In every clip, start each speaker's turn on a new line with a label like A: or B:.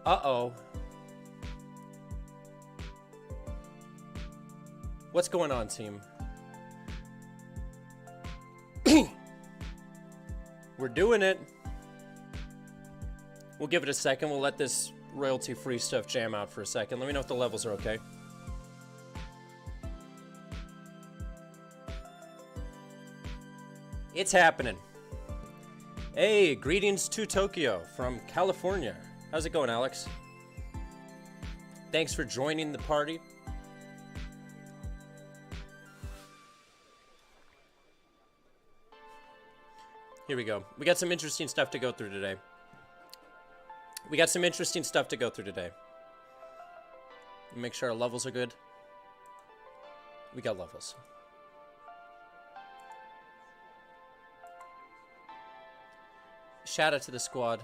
A: Uh-oh. What's going on, team? We're doing it. We'll give it a second. We'll let this royalty-free stuff jam out for a second. Let me know if the levels are okay. It's happening. Hey, greetings to Tokyo from California. How's it going, Alex? Thanks for joining the party. Here we go. We got some interesting stuff to go through today. Make sure our levels are good. We got levels. Shout out to the squad.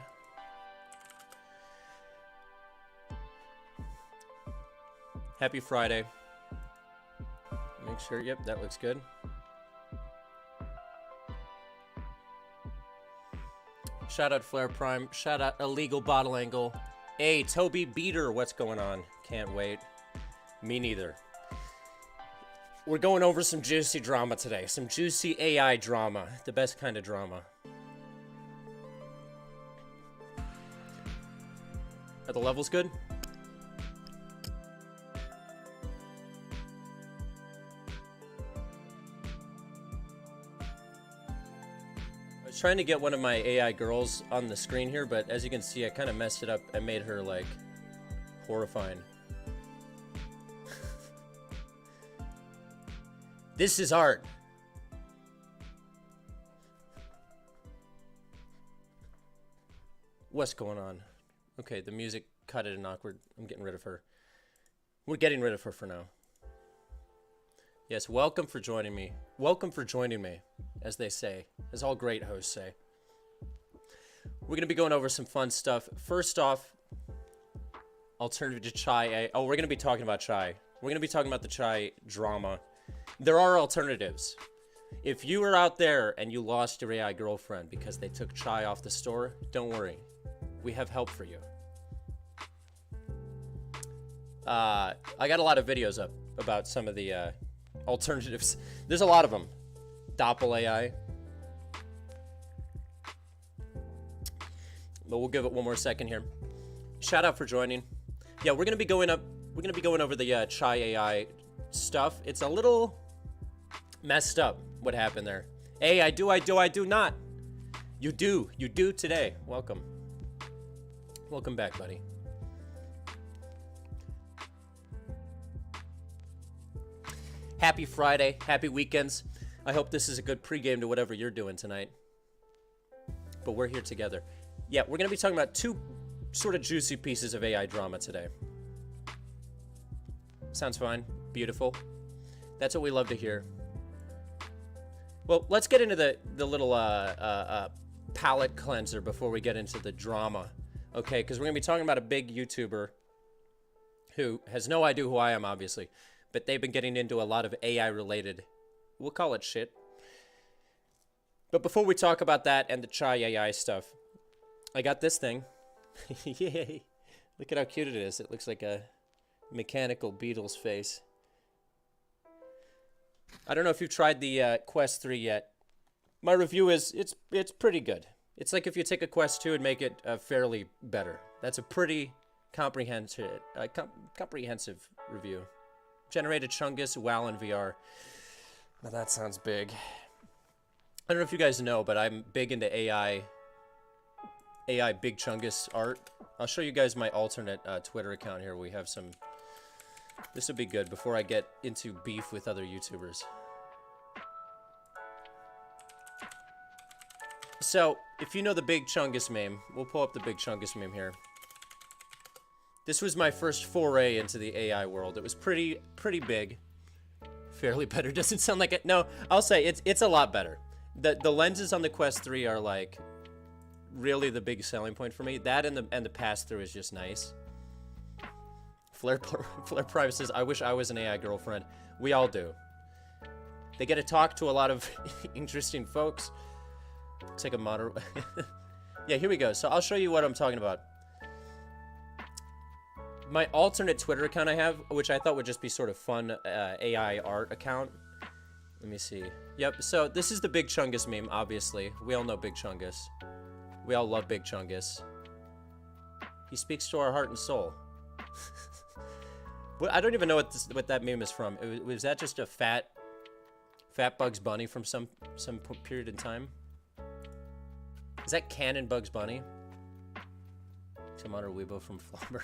A: Happy Friday. Make sure, yep, that looks good. Shout out Flare Prime. Shout out Illegal Bottle Angle. Hey, Toby Beater, what's going on? Can't wait. Me neither. We're going over some juicy drama today. Some juicy AI drama. The best kind of drama. Are the levels good? I was trying to get one of my AI girls on the screen here, but as you can see, I kind of messed it up and made her, like, horrifying. This is art. What's going on? Okay, the music cut it in awkward. I'm getting rid of her. We're getting rid of her for now. Yes, welcome for joining me. Welcome for joining me, as they say. As all great hosts say. We're going to be going over some fun stuff. First off, alternative to chai. Oh, we're going to be talking about chai. We're going to be talking about the chai drama. There are alternatives. If you are out there and you lost your AI girlfriend because they took chai off the store, don't worry. We have help for you. I got a lot of videos up about some of the alternatives. There's a lot of them. Doppel AI. But we'll give it one more second here. Shout out for joining. Yeah, we're gonna be going over the chai AI stuff. It's a little messed up what happened there. Hey, I do not. You do today. Welcome. Welcome back, buddy. Happy Friday, happy weekends. I hope this is a good pregame to whatever you're doing tonight. But we're here together. Yeah, we're going to be talking about two sort of juicy pieces of AI drama today. Sounds fine. Beautiful. That's what we love to hear. Well, let's get into the little palate cleanser before we get into the drama. Okay, because we're going to be talking about a big YouTuber who has no idea who I am, obviously. But they've been getting into a lot of AI-related, we'll call it shit. But before we talk about that and the chai AI stuff, I got this thing. Yay. Look at how cute it is. It looks like a mechanical Beatles face. I don't know if you've tried the Quest 3 yet. My review is, it's pretty good. It's like if you take a Quest 2 and make it fairly better. That's a pretty comprehensive review. Generated Chungus WoW in VR. Now that sounds big. I don't know if you guys know, but I'm big into AI Big Chungus art. I'll show you guys my alternate Twitter account here. We have some... This will be good before I get into beef with other YouTubers. So, if you know the Big Chungus meme, we'll pull up the Big Chungus meme here. This was my first foray into the AI world. It was pretty big. Fairly better. Doesn't sound like it. No, I'll say it's a lot better. The lenses on the Quest 3 are like really the big selling point for me. That and the pass-through is just nice. Flare Private says, I wish I was an AI girlfriend. We all do. They get to talk to a lot of interesting folks. Looks like a moder... Yeah, here we go. So I'll show you what I'm talking about. my alternate Twitter account I have, which I thought would just be sort of fun AI art account. Let me see. Yep, so this is the Big Chungus meme, obviously. We all know Big Chungus. We all love Big Chungus. He speaks to our heart and soul. Well, I don't even know what that meme is from. Was that just a fat Bugs Bunny from some period in time? Is that canon Bugs Bunny? Some other weebo from Flubber.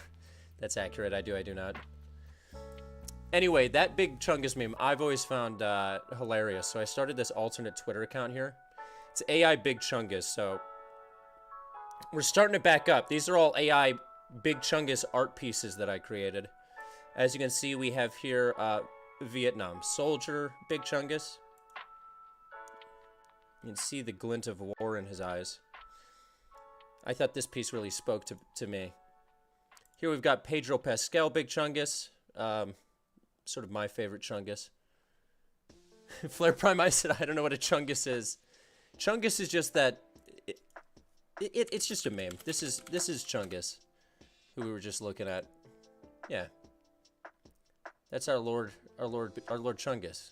A: That's accurate. I do not. Anyway, that Big Chungus meme I've always found hilarious. So I started this alternate Twitter account here. It's AI Big Chungus. So we're starting to back up. These are all AI Big Chungus art pieces that I created. As you can see, we have here Vietnam soldier Big Chungus. You can see the glint of war in his eyes. I thought this piece really spoke to me. Here we've got Pedro Pascal Big Chungus. Sort of my favorite Chungus. Flare Prime, I said, I don't know what a Chungus is. Chungus is just that... It's just a meme. This is Chungus, who we were just looking at. Yeah. That's our Lord Chungus.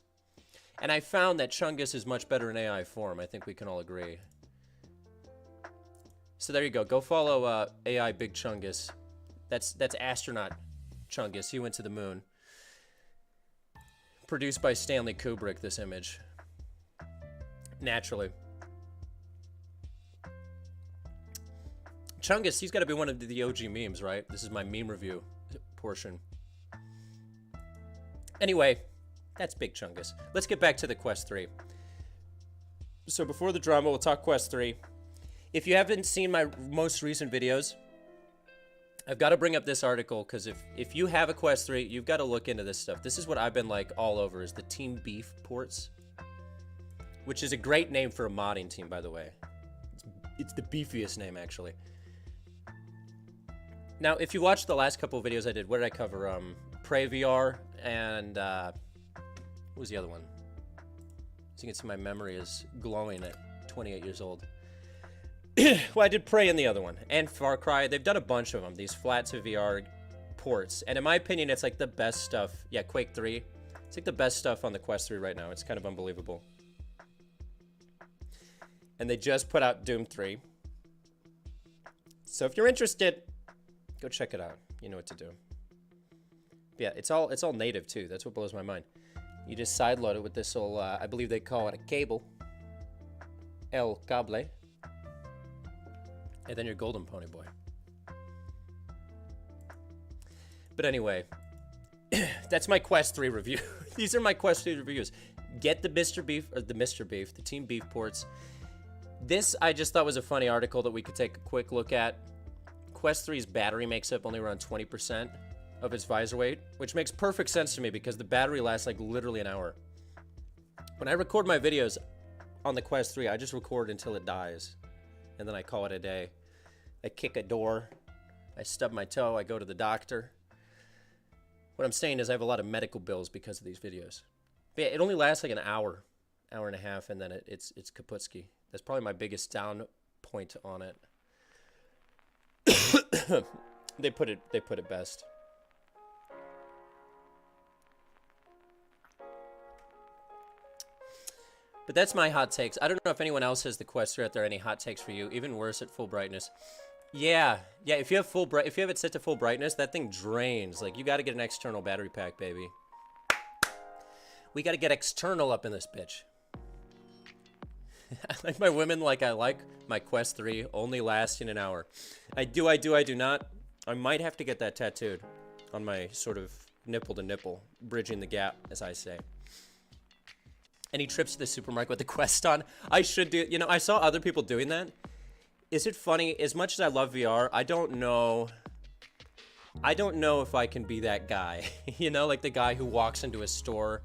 A: And I found that Chungus is much better in AI form. I think we can all agree. So there you go. Go follow AI Big Chungus. That's astronaut Chungus. He went to the moon. Produced by Stanley Kubrick, this image. Naturally. Chungus, he's got to be one of the OG memes, right? This is my meme review portion. Anyway, that's Big Chungus. Let's get back to the Quest 3. So before the drama, we'll talk Quest 3. If you haven't seen my most recent videos, I've got to bring up this article, because if you have a Quest 3, you've got to look into this stuff. This is what I've been like all over, is the Team Beef ports. Which is a great name for a modding team, by the way. It's the beefiest name, actually. Now, if you watched the last couple of videos I did, what did I cover? PreVR and, what was the other one? As you can see, my memory is glowing at 28 years old. Well, I did Prey in the other one, and Far Cry. They've done a bunch of them, these flat to VR ports. And in my opinion, it's like the best stuff. Yeah, Quake 3. It's like the best stuff on the Quest 3 right now. It's kind of unbelievable. And they just put out Doom 3. So if you're interested, go check it out. You know what to do. Yeah, it's all native too. That's what blows my mind. You just sideload it with this little, I believe they call it a cable. El cable. And then you're golden, pony boy. But anyway, that's my Quest 3 review. These are my Quest 3 reviews. Get the Mr. Beef, or the Team Beef ports. This, I just thought was a funny article that we could take a quick look at. Quest 3's battery makes up only around 20% of its visor weight, which makes perfect sense to me because the battery lasts like literally an hour. When I record my videos on the Quest 3, I just record until it dies. And then I call it a day. I kick a door. I stub my toe. I go to the doctor. What I'm saying is I have a lot of medical bills because of these videos. But yeah, it only lasts like an hour and a half, and then it's kaputski. That's probably my biggest down point on it. They put it best. But that's my hot takes. I don't know if anyone else has the Quest 3 out there. Any hot takes for you? Even worse at full brightness. Yeah. If you have it set to full brightness, that thing drains. Like, you got to get an external battery pack, baby. We got to get external up in this bitch. I like my women like I like my Quest 3 only lasting an hour. I do not. I might have to get that tattooed on my sort of nipple to nipple, bridging the gap, as I say. Any trips to the supermarket with the Quest on? I should do. You know, I saw other people doing that. Is it funny? As much as I love VR, I don't know if I can be that guy. You know, like the guy who walks into a store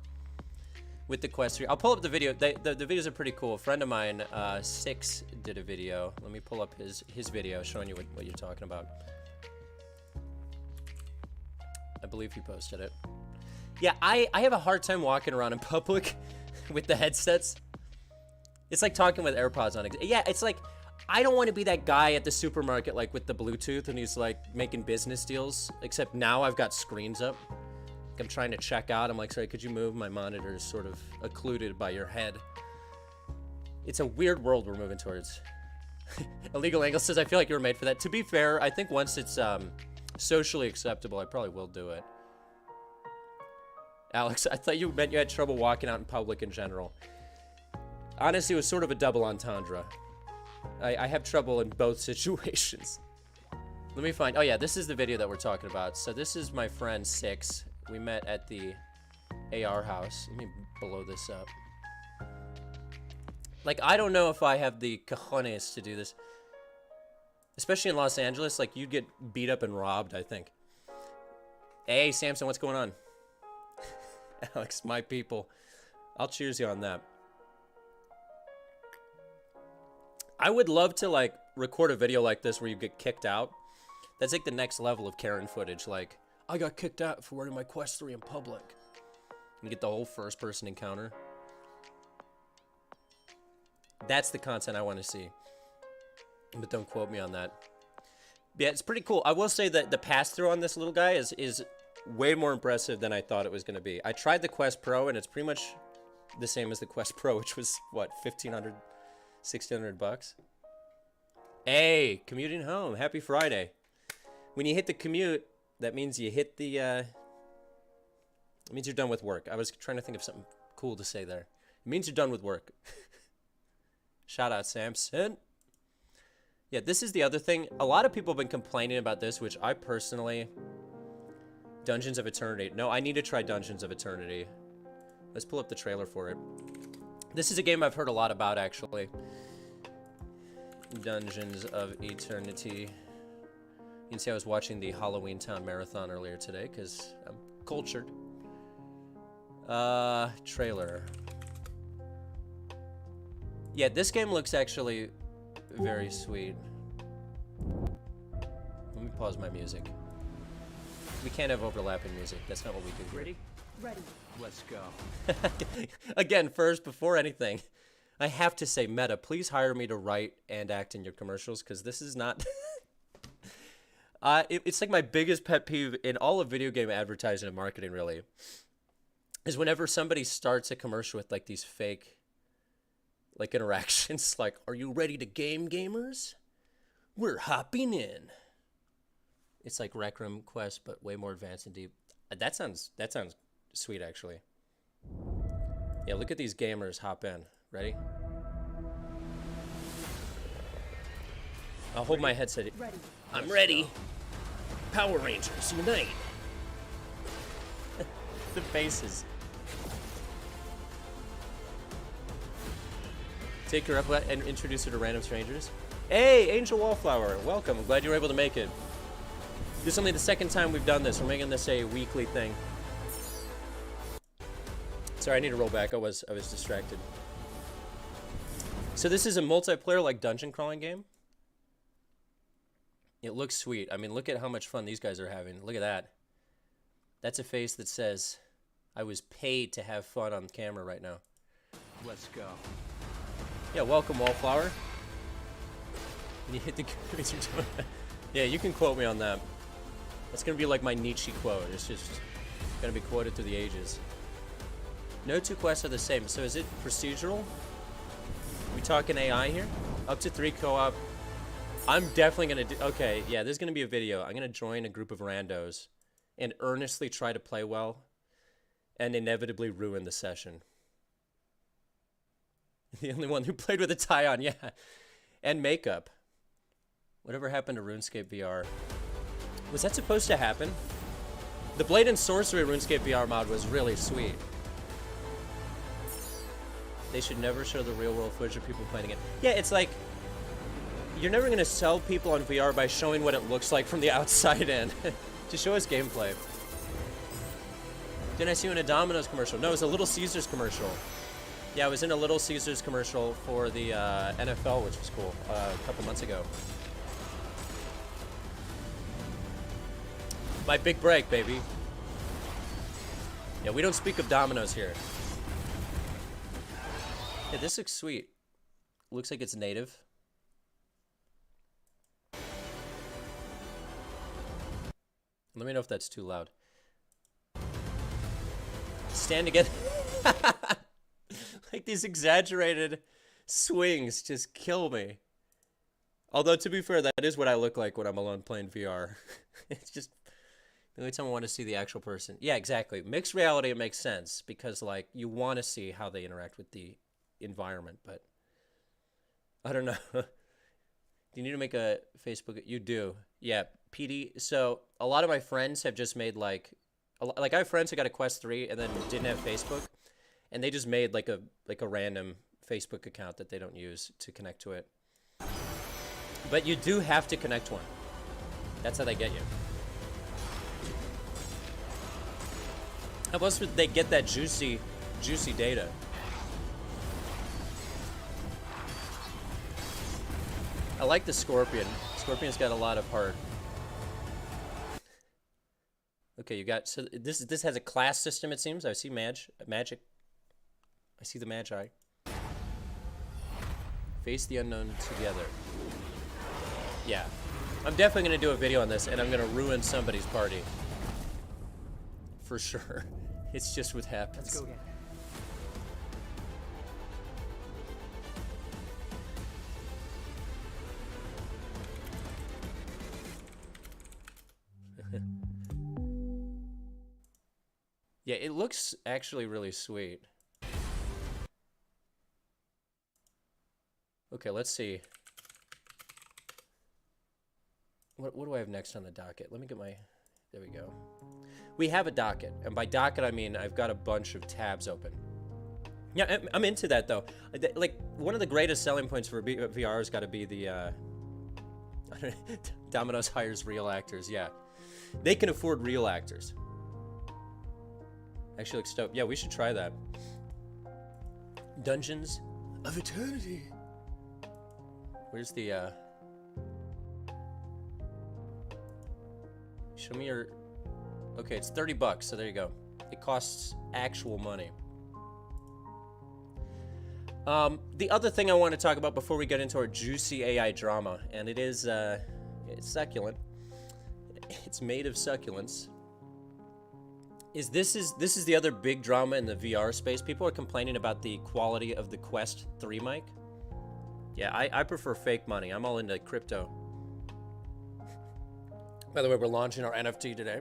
A: with the Quest 3. I'll pull up the video. The videos are pretty cool. A friend of mine, Six, did a video. Let me pull up his video showing you what you're talking about. I believe he posted it. Yeah, I have a hard time walking around in public with the headsets. It's like talking with AirPods on. Yeah, it's like I don't want to be that guy at the supermarket, like, with the Bluetooth, and he's, like, making business deals. Except now I've got screens up. I'm trying to check out. I'm like, sorry, could you move? My monitor is sort of occluded by your head. It's a weird world we're moving towards. Illegal Angle says, I feel like you were made for that. To be fair, I think once it's socially acceptable, I probably will do it. Alex, I thought you meant you had trouble walking out in public in general. Honestly, it was sort of a double entendre. I have trouble in both situations. Let me find... Oh, yeah, this is the video that we're talking about. So this is my friend, Six. We met at the AR house. Let me blow this up. Like, I don't know if I have the cojones to do this. Especially in Los Angeles. Like, you'd get beat up and robbed, I think. Hey, Samson, what's going on? Alex, my people. I'll cheers you on that. I would love to, like, record a video like this where you get kicked out. That's, like, the next level of Karen footage. Like, I got kicked out for wearing my Quest 3 in public. And get the whole first-person encounter. That's the content I want to see. But don't quote me on that. Yeah, it's pretty cool. I will say that the pass-through on this little guy is way more impressive than I thought it was going to be. I tried the Quest Pro, and it's pretty much the same as the Quest Pro, which was, what, $1,500, $1,600? Hey, commuting home. Happy Friday. When you hit the commute, that means you hit the, it means you're done with work. I was trying to think of something cool to say there. It means you're done with work. Shout out, Samson. Yeah, this is the other thing. A lot of people have been complaining about this, which I personally... Dungeons of Eternity. No, I need to try Dungeons of Eternity. Let's pull up the trailer for it. This is a game I've heard a lot about, actually. Dungeons of Eternity. You can see I was watching the Halloween Town Marathon earlier today, because I'm cultured. Trailer. Yeah, this game looks actually very sweet. Let me pause my music. We can't have overlapping music. That's not what we do.
B: Ready? Ready. Let's go.
A: Again, first, before anything, I have to say, Meta, please hire me to write and act in your commercials, because this is not... it's like my biggest pet peeve in all of video game advertising and marketing, really, is whenever somebody starts a commercial with, like, these fake, like, interactions, like, are you ready to game, gamers? We're hopping in. It's like Rec Room Quest, but way more advanced and deep. That sounds sweet, actually. Yeah, look at these gamers hop in. Ready? I'll hold my headset.
B: Ready.
A: I'm ready. Power Rangers, unite. The faces. Take her up and introduce her to random strangers. Hey, Angel Wallflower, welcome. I'm glad you were able to make it. This is only the second time we've done this. We're making this a weekly thing. Sorry, I need to roll back. I was distracted. So this is a multiplayer, like, dungeon crawling game. It looks sweet. I mean, look at how much fun these guys are having. Look at that. That's a face that says, I was paid to have fun on camera right now.
B: Let's go.
A: Yeah, welcome, Wallflower. You hit the... Yeah, you can quote me on that. That's going to be like my Nietzsche quote. It's just going to be quoted through the ages. No two quests are the same. So is it procedural? We talking AI here? Up to 3 co-op. I'm definitely going to do... Okay, yeah, there's going to be a video. I'm going to join a group of randos and earnestly try to play well and inevitably ruin the session. The only one who played with a tie on, yeah. And makeup. Whatever happened to RuneScape VR? Was that supposed to happen? The Blade and Sorcery RuneScape VR mod was really sweet. They should never show the real world footage of people playing it. Yeah, it's like, you're never going to sell people on VR by showing what it looks like from the outside in. Just show us gameplay. Didn't I see you in a Domino's commercial? No, it was a Little Caesars commercial. Yeah, I was in a Little Caesars commercial for the NFL, which was cool, a couple months ago. My big break, baby. Yeah, we don't speak of Domino's here. Yeah, this looks sweet. Looks like it's native. Let me know if that's too loud. Stand again. Like these exaggerated swings just kill me. Although, to be fair, that is what I look like when I'm alone playing VR. It's just the only time I want to see the actual person. Yeah, exactly. Mixed reality, it makes sense because, like, you want to see how they interact with the environment, but I don't know. Do you need to make a Facebook? You do. Yeah, PD. So a lot of my friends have just made, like I have friends who got a Quest 3 and then didn't have Facebook, and they just made like a random Facebook account that they don't use to connect to it. But you do have to connect one. That's how they get you. How else would they get that juicy data? I like the Scorpion. Scorpion's got a lot of heart. Okay, you got, so this has a class system, it seems. I see magic. I see the Magi. Face the unknown together. Yeah. I'm definitely going to do a video on this, and I'm going to ruin somebody's party. For sure. It's just what happens.
B: Let's go again.
A: Yeah, it looks actually really sweet. Okay, let's see. What do I have next on the docket? Let me get my... There we go. We have a docket, and by docket I mean I've got a bunch of tabs open. Yeah, I'm into that though. Like, one of the greatest selling points for VR has got to be the Domino's hires real actors. Yeah, they can afford real actors. Actually looks dope. Yeah, we should try that. Dungeons of Eternity. Where's the show me your... Okay, it's $30, so there you go. It costs actual money. The other thing I want to talk about before we get into our juicy AI drama, and it is, it's succulent. It's made of succulents. This is the other big drama in the VR space. People are complaining about the quality of the Quest 3 mic. Yeah, I prefer fake money. I'm all into crypto. By the way, we're launching our NFT today.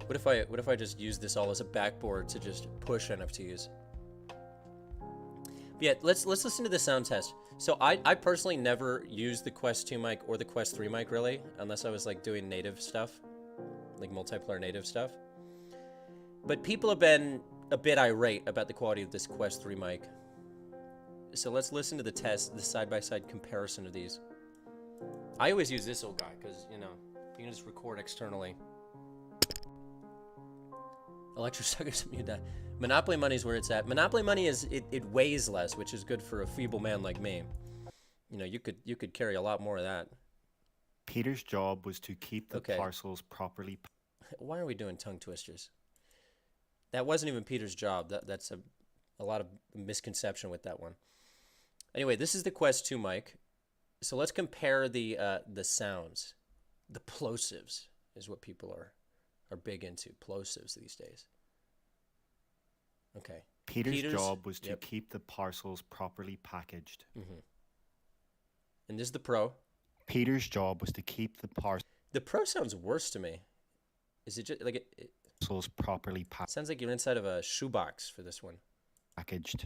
A: What if I just use this all as a backboard to just push NFTs? But yeah, let's listen to the sound test. So I personally never used the Quest 2 mic or the Quest 3 mic really, unless I was like doing native stuff, like multiplayer native stuff. But people have been a bit irate about the quality of this Quest 3 mic. So let's listen to the test, the side-by-side comparison of these. I always use this old guy because, you know, you can just record externally. Electrosuckers mute that. Monopoly money's where it's at. Monopoly money is it weighs less, which is good for a feeble man like me. You know, you could carry a lot more of that.
C: Peter's job was to keep the parcels properly.
A: Why are we doing tongue twisters? That wasn't even Peter's job. That's a lot of misconception with that one. Anyway, this is the Quest 2 mic. So let's compare the sounds. The plosives is what people are big into. Plosives these days. Okay.
C: Peter's job was to keep the parcels properly packaged.
A: Mm-hmm. And this is the Pro.
C: Peter's job was to keep the parcels.
A: The Pro sounds worse to me. Is it just like it
C: parcels properly packaged?
A: Sounds like you're inside of a shoebox for this one.
C: Packaged.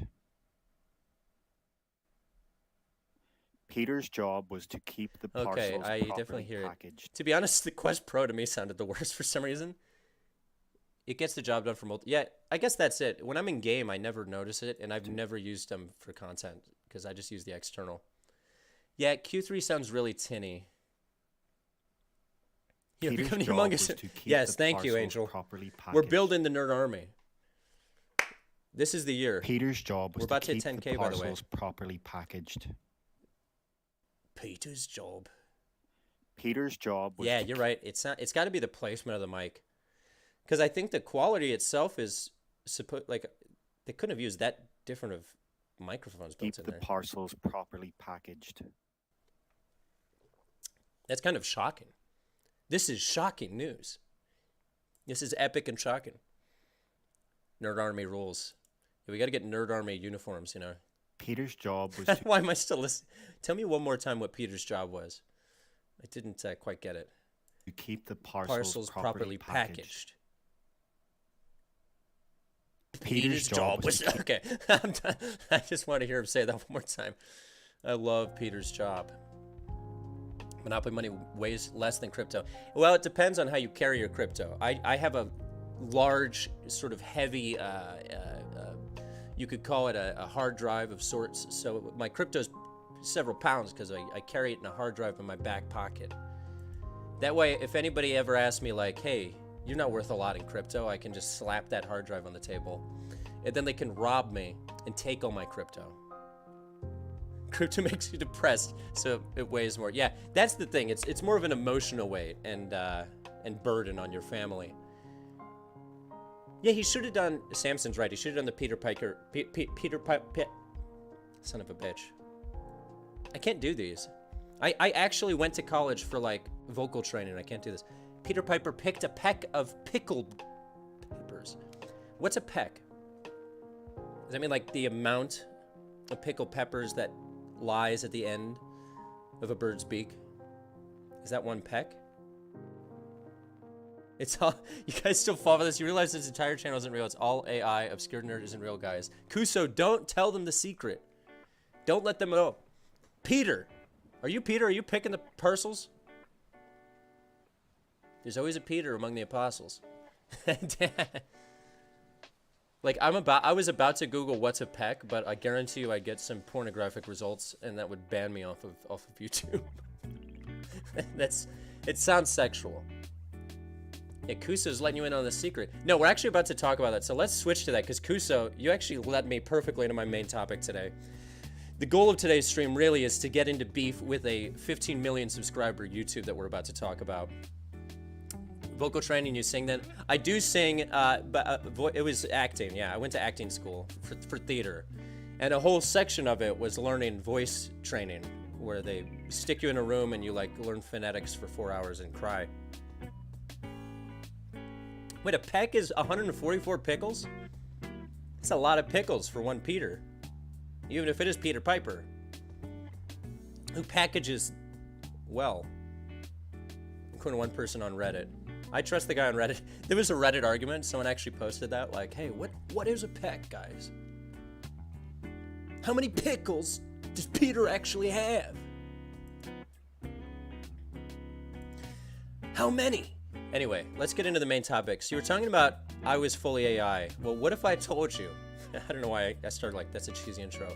C: Peter's job was to keep the parcels
A: I
C: properly
A: definitely hear
C: packaged.
A: it. To be honest, the Quest Pro to me sounded the worst for some reason. It gets the job done for multiple. Yeah, I guess that's it. When I'm in game, I never notice it, and I've never used them for content because I just use the external. Yeah, Q3 sounds really tinny. You're becoming humongous. Yes, thank you, Angel. We're building the nerd army. This is the year.
C: Peter's job was
A: We're about
C: to keep
A: to hit 10K,
C: the
A: by the way.
C: parcels properly packaged.
A: Peter's job.
C: Peter's job was
A: Yeah, you're right. It's got to be the placement of the mic, because I think the quality itself is like they couldn't have used that different of microphones built
C: keep
A: in
C: the
A: there.
C: parcels properly packaged.
A: That's kind of shocking. This is shocking news. This is epic and shocking. Nerd Army rules. Yeah, we got to get Nerd Army uniforms, you know.
C: Peter's job was to...
A: Why am I still listening? Tell me one more time what Peter's job was. I didn't quite get it.
C: To keep the parcels properly packaged.
A: Peter's job was to... Okay, I'm done. I just want to hear him say that one more time. I love Peter's job. Monopoly money weighs less than crypto. Well, it depends on how you carry your crypto. I have a large, sort of heavy, you could call it a hard drive of sorts. So my crypto's several pounds because I carry it in a hard drive in my back pocket. That way, if anybody ever asks me like, hey, you're not worth a lot in crypto, I can just slap that hard drive on the table. And then they can rob me and take all my crypto. Crypto makes you depressed, so it weighs more. Yeah, that's the thing. It's more of an emotional weight and burden on your family. Yeah, he should have done. Samson's right. He should have done the Peter Piper. Peter Piper. Son of a bitch. I can't do these. I actually went to college for like vocal training. I can't do this. Peter Piper picked a peck of pickled peppers. What's a peck? Does that mean like the amount of pickled peppers that lies at the end of a bird's beak? Is that one peck? It's all, you guys still fall for this? You realize this entire channel isn't real. It's all AI. Obscure Nerd isn't real, guys. Kuso, don't tell them the secret. Don't let them know. Peter. Are you Peter? Are you picking the parcels? There's always a Peter among the apostles. Like I was about to Google what's a peck, but I guarantee you I'd get some pornographic results and that would ban me off of YouTube. It sounds sexual. Yeah, Kuso's letting you in on the secret. No, we're actually about to talk about that. So let's switch to that because Kuso, you actually led me perfectly into my main topic today. The goal of today's stream really is to get into beef with a 15 million subscriber YouTube that we're about to talk about. Vocal training, you sing then? I do sing, but it was acting. Yeah, I went to acting school for theater. And a whole section of it was learning voice training, where they stick you in a room and you like learn phonetics for 4 hours and cry. Wait, a peck is 144 pickles? That's a lot of pickles for one Peter. Even if it is Peter Piper. Who packages well? According to one person on Reddit. I trust the guy on Reddit. There was a Reddit argument. Someone actually posted that. Like, hey, what is a peck, guys? How many pickles does Peter actually have? How many? Anyway, let's get into the main topic. So you were talking about I was fully AI. Well, what if I told you? I don't know why I started like, that's a cheesy intro.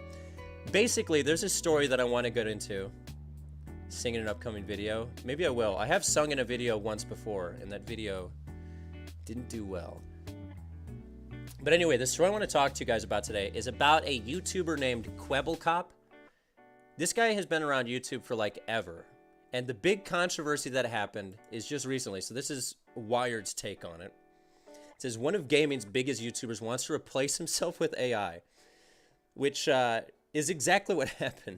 A: Basically, there's a story that I want to get into. Sing in an upcoming video. Maybe I will. I have sung in a video once before, and that video didn't do well. But anyway, the story I want to talk to you guys about today is about a YouTuber named Kwebbelkop. This guy has been around YouTube for like ever. And the big controversy that happened is just recently. So this is Wired's take on it. It says one of gaming's biggest YouTubers wants to replace himself with AI, which is exactly what happened.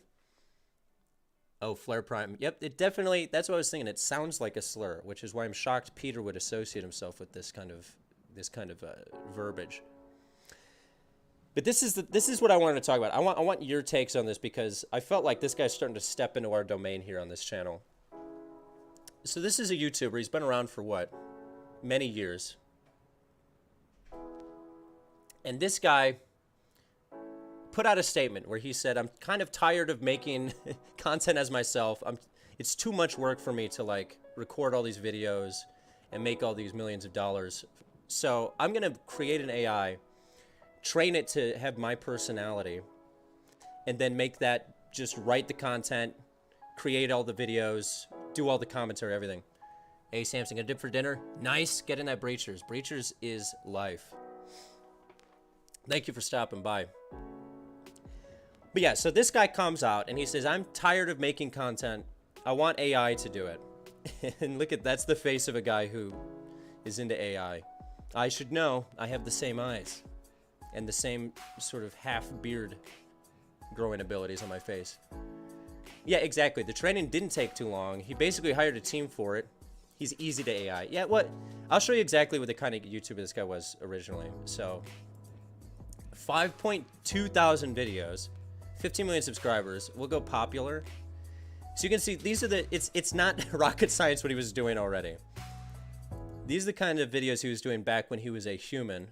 A: Oh, Flare Prime. Yep, it definitely, that's what I was thinking. It sounds like a slur, which is why I'm shocked Peter would associate himself with this kind of verbiage. But this is what I wanted to talk about. I want your takes on this because I felt like this guy's starting to step into our domain here on this channel. So this is a YouTuber. He's been around for what? Many years. And this guy put out a statement where he said, I'm kind of tired of making content as myself. It's too much work for me to like record all these videos and make all these millions of dollars. So I'm going to create an AI, train it to have my personality, and then make that just write the content, create all the videos, do all the commentary, everything. Hey, Samson, gonna dip for dinner? Nice. Get in that Breachers. Breachers is life. Thank you for stopping by. But yeah, so this guy comes out and he says, I'm tired of making content. I want AI to do it. And look at, that's the face of a guy who is into AI. I should know, I have the same eyes and the same sort of half beard growing abilities on my face. Yeah, exactly. The training didn't take too long. He basically hired a team for it. He's easy to AI. Yeah, what? I'll show you exactly what the kind of YouTuber this guy was originally. So, 5.2 thousand videos, 15 million subscribers. We'll go popular. So you can see these are the. It's not rocket science what he was doing already. These are the kind of videos he was doing back when he was a human.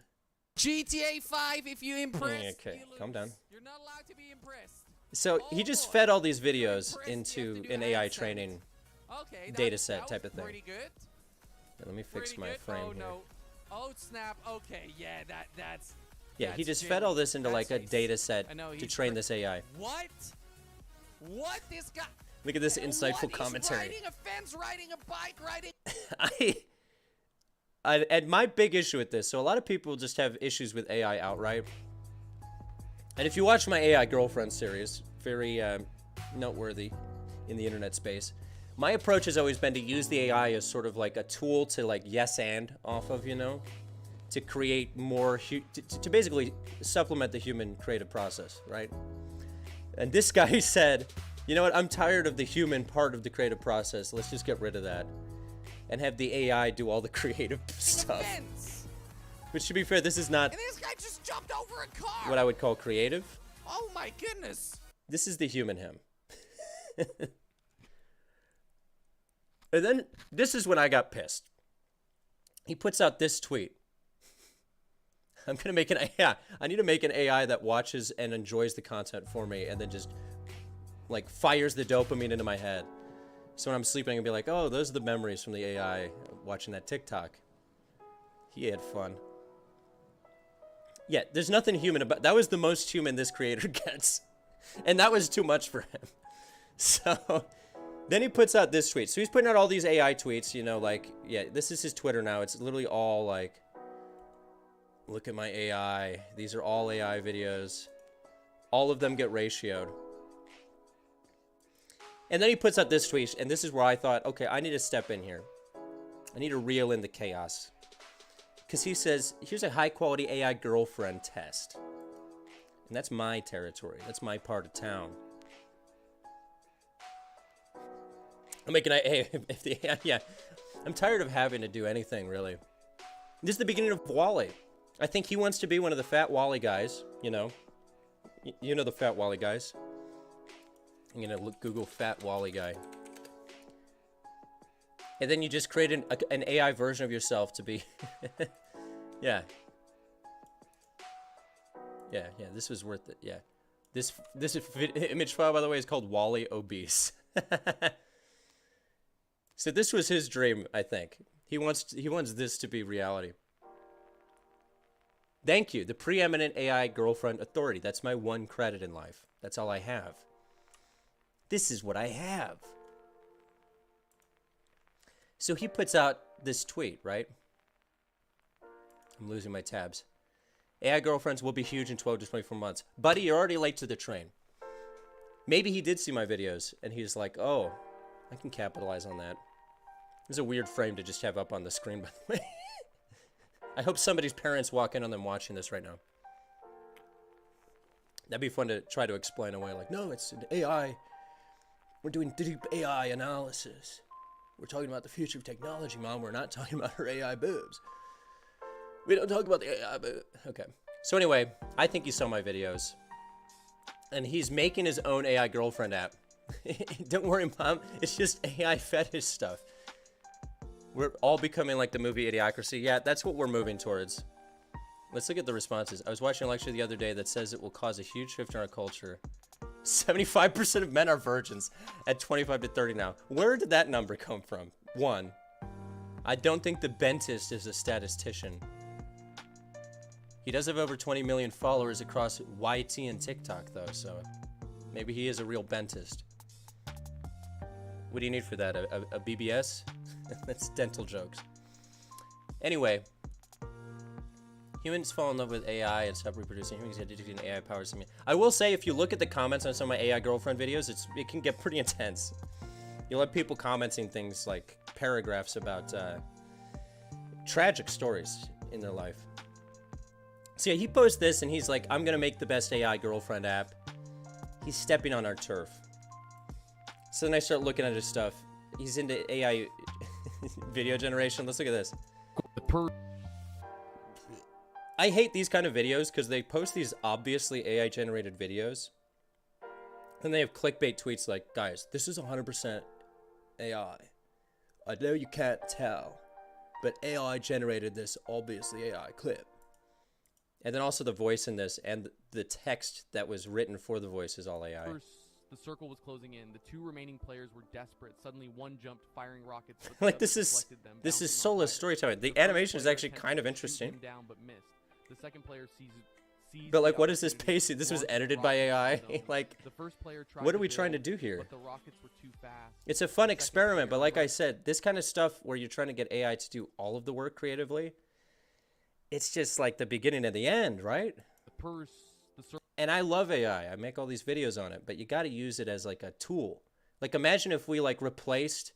D: GTA 5, if you impress.
A: Okay, calm down.
D: You're not allowed to be impressed.
A: So he just fed all these videos into an AI training
D: Okay,
A: data set type of thing.
D: Pretty good.
A: Yeah, let me fix
D: Pretty
A: my
D: good.
A: frame
D: Oh
A: here.
D: no. Oh snap. Okay, yeah, that's.
A: Yeah, he
D: that's
A: just fed all this into
D: That's
A: like a
D: face.
A: data set
D: I know,
A: to
D: he's
A: train this AI.
D: What? What this guy?
A: Look at this insightful
D: What?
A: commentary.
D: He's riding a fence, riding a bike, riding.
A: And my big issue with this, so a lot of people just have issues with AI outright. And if you watch my AI girlfriend series, very noteworthy in the internet space, my approach has always been to use the AI as sort of like a tool to like yes and off of, you know, to create more, to basically supplement the human creative process, right? And this guy said, you know what, I'm tired of the human part of the creative process. Let's just get rid of that and have the AI do all the creative stuff.
D: Fence.
A: Which, to be fair, this is not
D: And this guy just jumped over a car.
A: what I would call creative.
D: Oh my goodness.
A: This is the human him. And then, this is when I got pissed. He puts out this tweet. I'm gonna make an AI. I need to make an AI that watches and enjoys the content for me and then just, like, fires the dopamine into my head. So when I'm sleeping, I can be like, oh, those are the memories from the AI watching that TikTok. He had fun. Yeah, there's nothing human about that. Was the most human this creator gets. And that was too much for him. So then he puts out this tweet. So he's putting out all these AI tweets, you know, like, yeah, this is his Twitter now. It's literally all like, look at my AI. These are all AI videos. All of them get ratioed. And then he puts out this tweet, and this is where I thought, okay, I need to step in here. I need to reel in the chaos. Because he says, here's a high-quality AI girlfriend test. And that's my territory. That's my part of town. I'm making if the AI, yeah. I'm tired of having to do anything, really. This is the beginning of Wally. I think he wants to be one of the fat Wally guys, you know. You know the fat Wally guys. I'm gonna Google fat Wally guy. And then you just create an AI version of yourself to be... Yeah. Yeah, this was worth it, yeah. This image file, by the way, is called Wally Obese. So this was his dream, I think. He wants this to be reality. Thank you, the preeminent AI girlfriend authority. That's my one credit in life. That's all I have. This is what I have. So he puts out this tweet, right? I'm losing my tabs. AI girlfriends will be huge in 12 to 24 months. Buddy, you're already late to the train. Maybe he did see my videos, and he's like, oh, I can capitalize on that. This is a weird frame to just have up on the screen, by the way. I hope somebody's parents walk in on them watching this right now. That'd be fun to try to explain away, like, no, it's an AI. We're doing deep AI analysis. We're talking about the future of technology, Mom. We're not talking about her AI boobs. We don't talk about the AI boobs. Okay. So anyway, I think he saw my videos. And he's making his own AI girlfriend app. Don't worry, Mom. It's just AI fetish stuff. We're all becoming like the movie Idiocracy. Yeah, that's what we're moving towards. Let's look at the responses. I was watching a lecture the other day that says it will cause a huge shift in our culture. 75% of men are virgins at 25 to 30 now. Where did that number come from? 1. I don't think the Bentist is a statistician. He does have over 20 million followers across YT and TikTok, though, so maybe he is a real Bentist. What do you need for that? A BBS? That's dental jokes. Anyway, humans fall in love with AI and stop reproducing. Humans get addicted to AI powers. I will say, if you look at the comments on some of my AI girlfriend videos, it can get pretty intense. You'll have people commenting things like paragraphs about tragic stories in their life. So yeah, he posts this and he's like, I'm gonna make the best AI girlfriend app. He's stepping on our turf. So then I start looking at his stuff. He's into AI. Video generation. Let's look at this.
E: Per
A: I hate these kind of videos because they post these obviously AI generated videos. And they have clickbait tweets like, guys, this is 100% AI. I know you can't tell, but AI generated this obviously AI clip. And then also the voice in this and the text that was written for the voice is all AI.
E: First, the circle was closing in. The two remaining players were desperate. Suddenly, one jumped, firing rockets. But the
A: Like
E: other
A: this is
E: deflected them,
A: this is
E: bouncing off
A: soulless
E: fire.
A: storytelling. The
E: The first
A: animation is
E: player
A: actually
E: attempted
A: kind of
E: to shoot
A: interesting.
E: him down, but missed. The second player seized
A: But like,
E: the
A: what is this
E: opportunity,
A: pacing? This was
E: launched
A: edited by
E: rockets
A: AI.
E: of his own.
A: Like,
E: The first player tried
A: what are we trying to
E: build,
A: do here?
E: But the rockets were too fast.
A: It's a fun
E: The second
A: experiment, but
E: player
A: like I
E: rushed
A: said, this kind of stuff where you're trying to get AI to do all of the work creatively, it's just like the beginning and the end, right?
E: the circle.
A: And I love AI. I make all these videos on it, but you got to use it as like a tool. Like imagine if we like replaced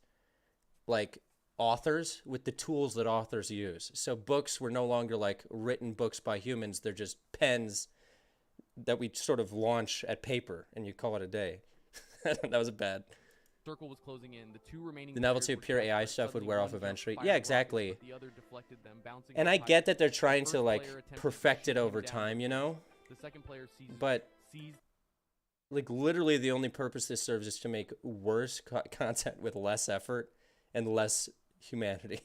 A: like authors with the tools that authors use. So books were no longer like written books by humans. They're just pens that we sort of launch at paper and you call it a day. That was bad.
E: Circle was closing in. The two remaining
A: The novelty
E: players
A: of
E: were
A: pure AI
E: desperate.
A: stuff would
E: Suddenly,
A: wear
E: one
A: off
E: jumped,
A: eventually.
E: firing
A: Yeah,
E: rockets,
A: exactly.
E: but the other deflected them, bouncing
A: And
E: off
A: I
E: high.
A: get that they're
E: The
A: trying
E: first
A: to like
E: player attempted to
A: perfect
E: shoot
A: it
E: him
A: over
E: down,
A: time, you know?
E: The second player
A: But
E: seized
A: like literally the only purpose this serves is to make worse content with less effort and less humanity.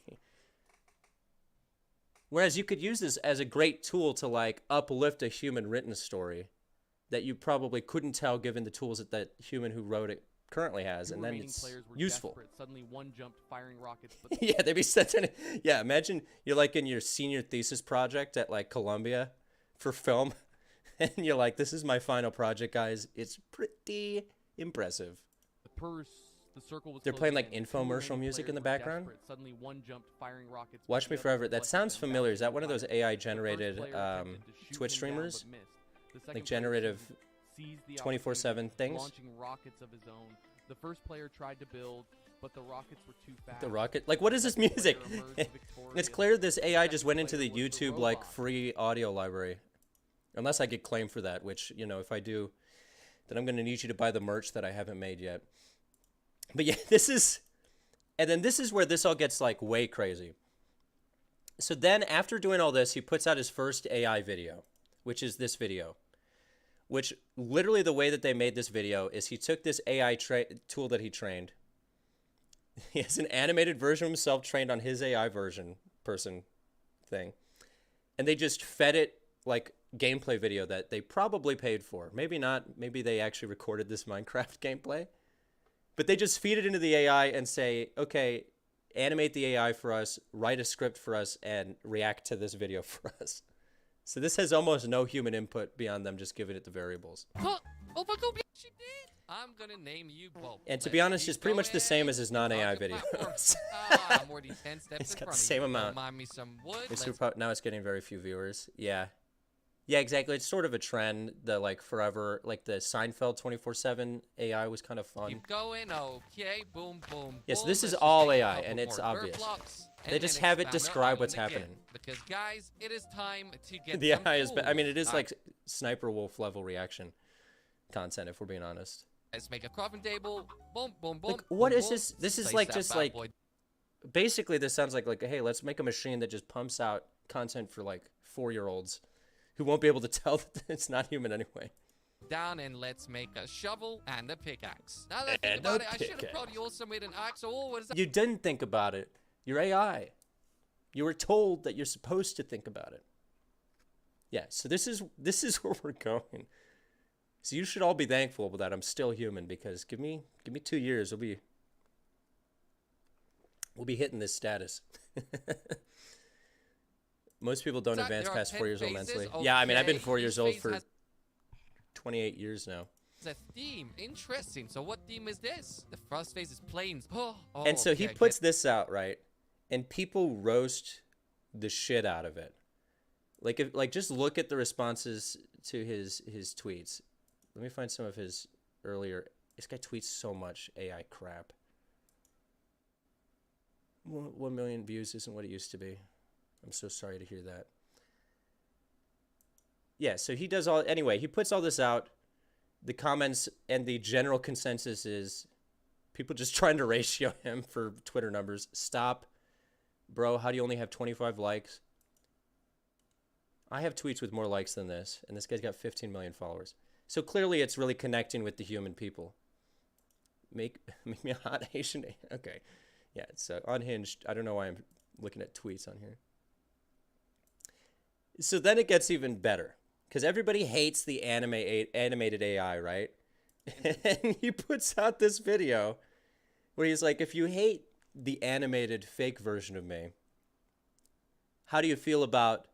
A: Whereas you could use this as a great tool to like uplift a human written story that you probably couldn't tell given the tools that that human who wrote it currently has,
E: Two
A: and then
E: remaining
A: it's
E: players were
A: useful.
E: desperate. Suddenly one jumped, firing rockets, but
A: Yeah, they'd be sending it. Yeah, imagine you're like in your senior thesis project at like Columbia for film, and you're like, "This is my final project, guys. It's pretty impressive."
E: the circle was
A: They're playing,
E: closing
A: like,
E: in. The two
A: infomercial
E: remaining
A: music in the
E: players were
A: background?
E: desperate. Suddenly one jumped, firing rockets, but
A: Watch
E: the
A: Me
E: other
A: Forever. That
E: deflected
A: sounds
E: them,
A: familiar. Is that
E: bouncing
A: one of
E: off
A: those
E: fire.
A: AI
E: The first
A: generated
E: player attempted to shoot
A: Twitch
E: him down,
A: streamers?
E: but missed. The second
A: Like
E: player
A: generative
E: seized the
A: 24/7
E: opportunity,
A: things?
E: launching rockets of his own. The first player tried to build, but the rockets were too fast.
A: The rocket. Like, what is this
E: Second
A: music?
E: player emerged
A: It's
E: victorious.
A: clear this AI
E: Second
A: just went into the
E: player was the
A: YouTube like
E: robot.
A: free audio library. Unless I get claimed for that, which, you know, if I do, then I'm going to need you to buy the merch that I haven't made yet. But yeah, this is, and then this is where this all gets like way crazy. So then after doing all this, he puts out his first AI video, which is this video, which literally the way that they made this video is he took this AI tool that he trained. He has an animated version of himself trained on his AI person thing. And they just fed it like gameplay video that they probably paid for. Maybe not. Maybe they actually recorded this Minecraft gameplay. But they just feed it into the AI and say, okay, animate the AI for us, write a script for us, and react to this video for us. So this has almost no human input beyond them just giving it the variables.
D: Oh my god, she did! I'm gonna name you Bob.
A: And to be honest, it's pretty much the same as his non-AI videos.
D: I'm already 10 steps
A: It's
D: in
A: got
D: front
A: the
D: of
A: same
D: you.
A: amount.
D: Don't mind me some wood.
A: It's
D: Let's
A: now it's getting very few viewers. Yeah. Yeah, exactly. It's sort of a trend. The like forever, like the Seinfeld 24/7 AI was kind of fun.
D: keep going. Okay, boom, boom.
A: Yes,
D: boom.
A: this is
D: Let's just
A: all
D: take a
A: AI,
D: couple
A: and it's
D: more dirt
A: obvious.
D: blocks,
A: They
D: and
A: just
D: then
A: have it
D: expand our
A: describe what's
D: island again.
A: happening.
D: Because guys, it is time to get
A: The
D: some
A: AI is, I mean,
D: tools.
A: it is like Sniper Wolf level reaction content, if we're being honest.
D: Let's make a crafting table. Boom, boom, boom.
A: Like, what
D: boom,
A: is
D: boom.
A: this? This is
D: Place
A: like
D: that
A: just
D: bad
A: like,
D: boy
A: basically this sounds like, hey, let's make a machine that just pumps out content for like 4-year-olds who won't be able to tell that it's not human anyway.
D: down, and let's make a shovel and a pickaxe. Now that I think
A: And
D: about
A: a
D: it, I should have
A: pickaxe.
D: probably also made an axe. Oh, what is that?
A: You didn't think about it. You're AI. You were told that you're supposed to think about it. Yeah, so this is where we're going. So you should all be thankful that I'm still human, because give me 2 years, we'll be hitting this status. Most people don't
D: Zach,
A: advance
D: there are
A: past 4
D: 10
A: years old
D: phases.
A: mentally. Yeah, I mean, I've been
D: Okay,
A: 4
D: each
A: years old
D: phase
A: for
D: has
A: 28 years now.
D: a theme. Interesting. So what theme is this? The first phase is planes. Oh,
A: And so
D: okay,
A: he
D: I
A: puts
D: get-
A: this out, right? And people roast the shit out of it. Like just look at the responses to his tweets. Let me find some of his earlier. This guy tweets so much AI crap. 1 million views isn't what it used to be. I'm so sorry to hear that. Yeah, so he does all, anyway, he puts all this out. The comments and the general consensus is people just trying to ratio him for Twitter numbers. Stop Bro, how do you only have 25 likes? I have tweets with more likes than this, and this guy's got 15 million followers. So clearly it's really connecting with the human people. Make me a hot Asian. Okay. Yeah, it's unhinged. I don't know why I'm looking at tweets on here. So then it gets even better, because everybody hates the animated AI, right? And he puts out this video where he's like, if you hate the animated fake version of me, how do you feel about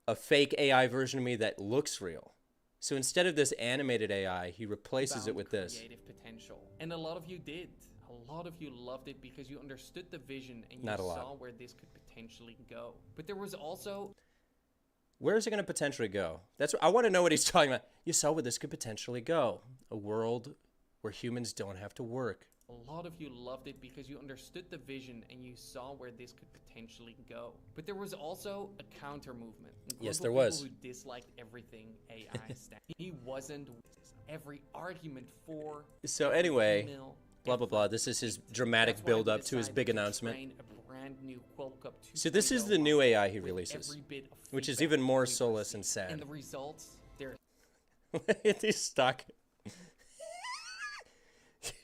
A: a fake AI version of me that looks real? So instead of this animated AI, he replaces it with this.
F: Creative potential. And a lot of you did. A lot of you loved it because you understood the vision and you
A: Not a lot.
F: saw where this could potentially go. But there was also...
A: Where is it going to potentially go? That's what I want to know what he's talking about. You saw where this could potentially go. A world where humans don't have to work.
F: A lot of you loved it because you understood the vision and you saw where this could potentially go. But there was also a counter movement.
A: Yes, there was.
F: People who disliked everything AI stands. He wasn't every argument for...
A: So anyway, blah, blah, blah. This is his dramatic build-up to his big announcement. So this is the new AI he releases, which is even more soulless and sad.
F: And the results, they're...
A: He's stuck.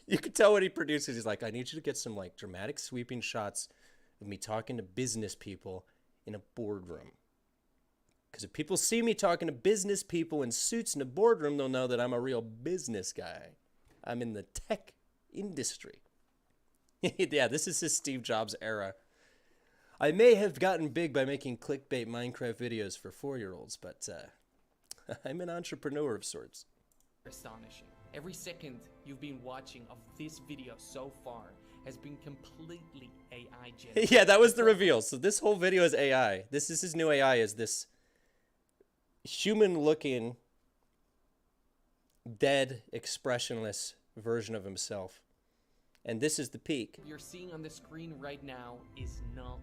A: You can tell what he produces. He's like, I need you to get some like dramatic sweeping shots of me talking to business people in a boardroom. Because if people see me talking to business people in suits in a boardroom, they'll know that I'm a real business guy. I'm in the tech industry. Yeah, this is his Steve Jobs era. I may have gotten big by making clickbait Minecraft videos for 4-year-olds, but I'm an entrepreneur of sorts.
F: Astonishing. Every second you've been watching of this video so far has been completely AI generated.
A: Yeah, that was the reveal. So this whole video is AI. This is his new AI, is this human-looking, dead, expressionless version of himself. And this is the peak.
F: What you're seeing on the screen right now is not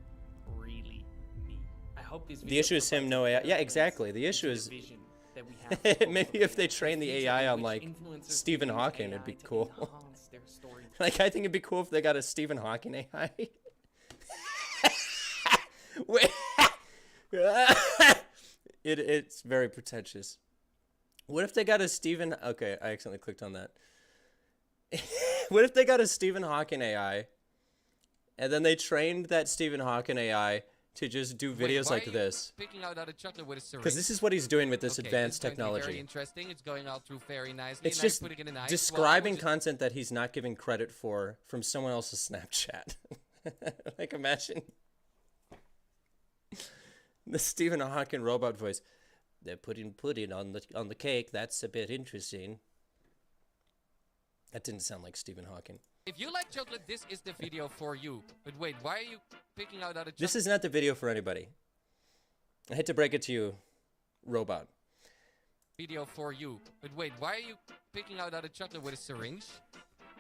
F: really me. I hope this video
A: the issue is him, no AI. Yeah, exactly. The issue is... Maybe if they train the AI on, like, Stephen Hawking, it'd be cool. Like, I think it'd be cool if they got a Stephen Hawking AI. Wait. It's very pretentious. What if they got a Stephen... Okay, I accidentally clicked on that. What if they got a Stephen Hawking AI, and then they trained that Stephen Hawking AI to just do videos like this? Because this is what he's doing with this advanced technology.
D: Very interesting. It's going all through very nicely.
A: It's just describing content that he's not giving credit for from someone else's Snapchat. Like, imagine the Stephen Hawking robot voice. They're putting pudding on the cake. That's a bit interesting. That didn't sound like Stephen Hawking.
D: If you like chocolate, this is the video for you. But wait, why are you picking out other chocolate?
A: This is not the video for anybody. I hate to break it to you, robot.
D: Video for you. But wait, why are you picking out other chocolate with a syringe?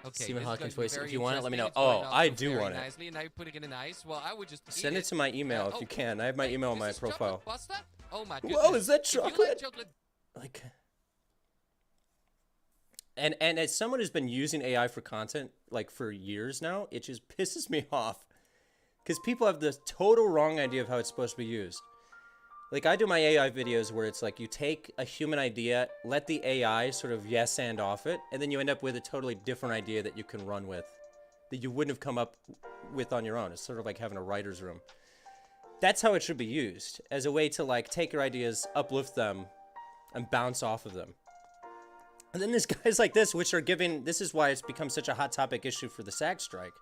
D: Okay,
A: Stephen Hawking's voice. If
D: very
A: you want it, let me know.
D: interesting. It's
A: Oh,
D: going
A: I
D: out through
A: do
D: very
A: want it.
D: nicely. Now you're putting it in ice. Well, I would just
A: Send
D: eat
A: it to my email if you can. I have my email on my
D: this is chocolate
A: profile.
D: pasta? Oh my goodness.
A: Whoa, is that
D: If you like
A: chocolate?
D: chocolate,
A: Like, and as someone who's been using AI for content like for years now, it just pisses me off because people have the total wrong idea of how it's supposed to be used. Like, I do my AI videos where it's like you take a human idea, let the AI sort of yes and off it, and then you end up with a totally different idea that you can run with that you wouldn't have come up with on your own. It's sort of like having a writer's room. That's how it should be used, as a way to like take your ideas, uplift them, and bounce off of them. And then there's guys like this, which are giving... This is why it's become such a hot topic issue for the SAG strike,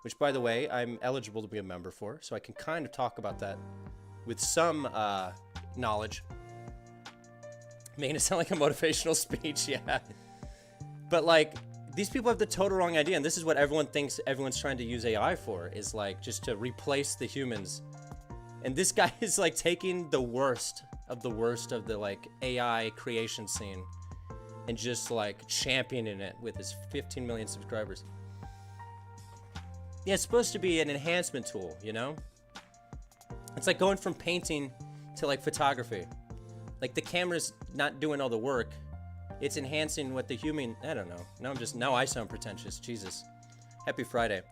A: which, by the way, I'm eligible to be a member for, so I can kind of talk about that with some knowledge. Making it sound like a motivational speech, yeah. But, like, these people have the total wrong idea, and this is what everyone thinks everyone's trying to use AI for, is, like, just to replace the humans. And this guy is, like, taking the worst of the, like, AI creation scene and just, like, championing it with his 15 million subscribers. Yeah, it's supposed to be an enhancement tool, you know? It's like going from painting to, like, photography. Like, the camera's not doing all the work. It's enhancing what the human... I don't know. Now I sound pretentious. Jesus. Happy Friday.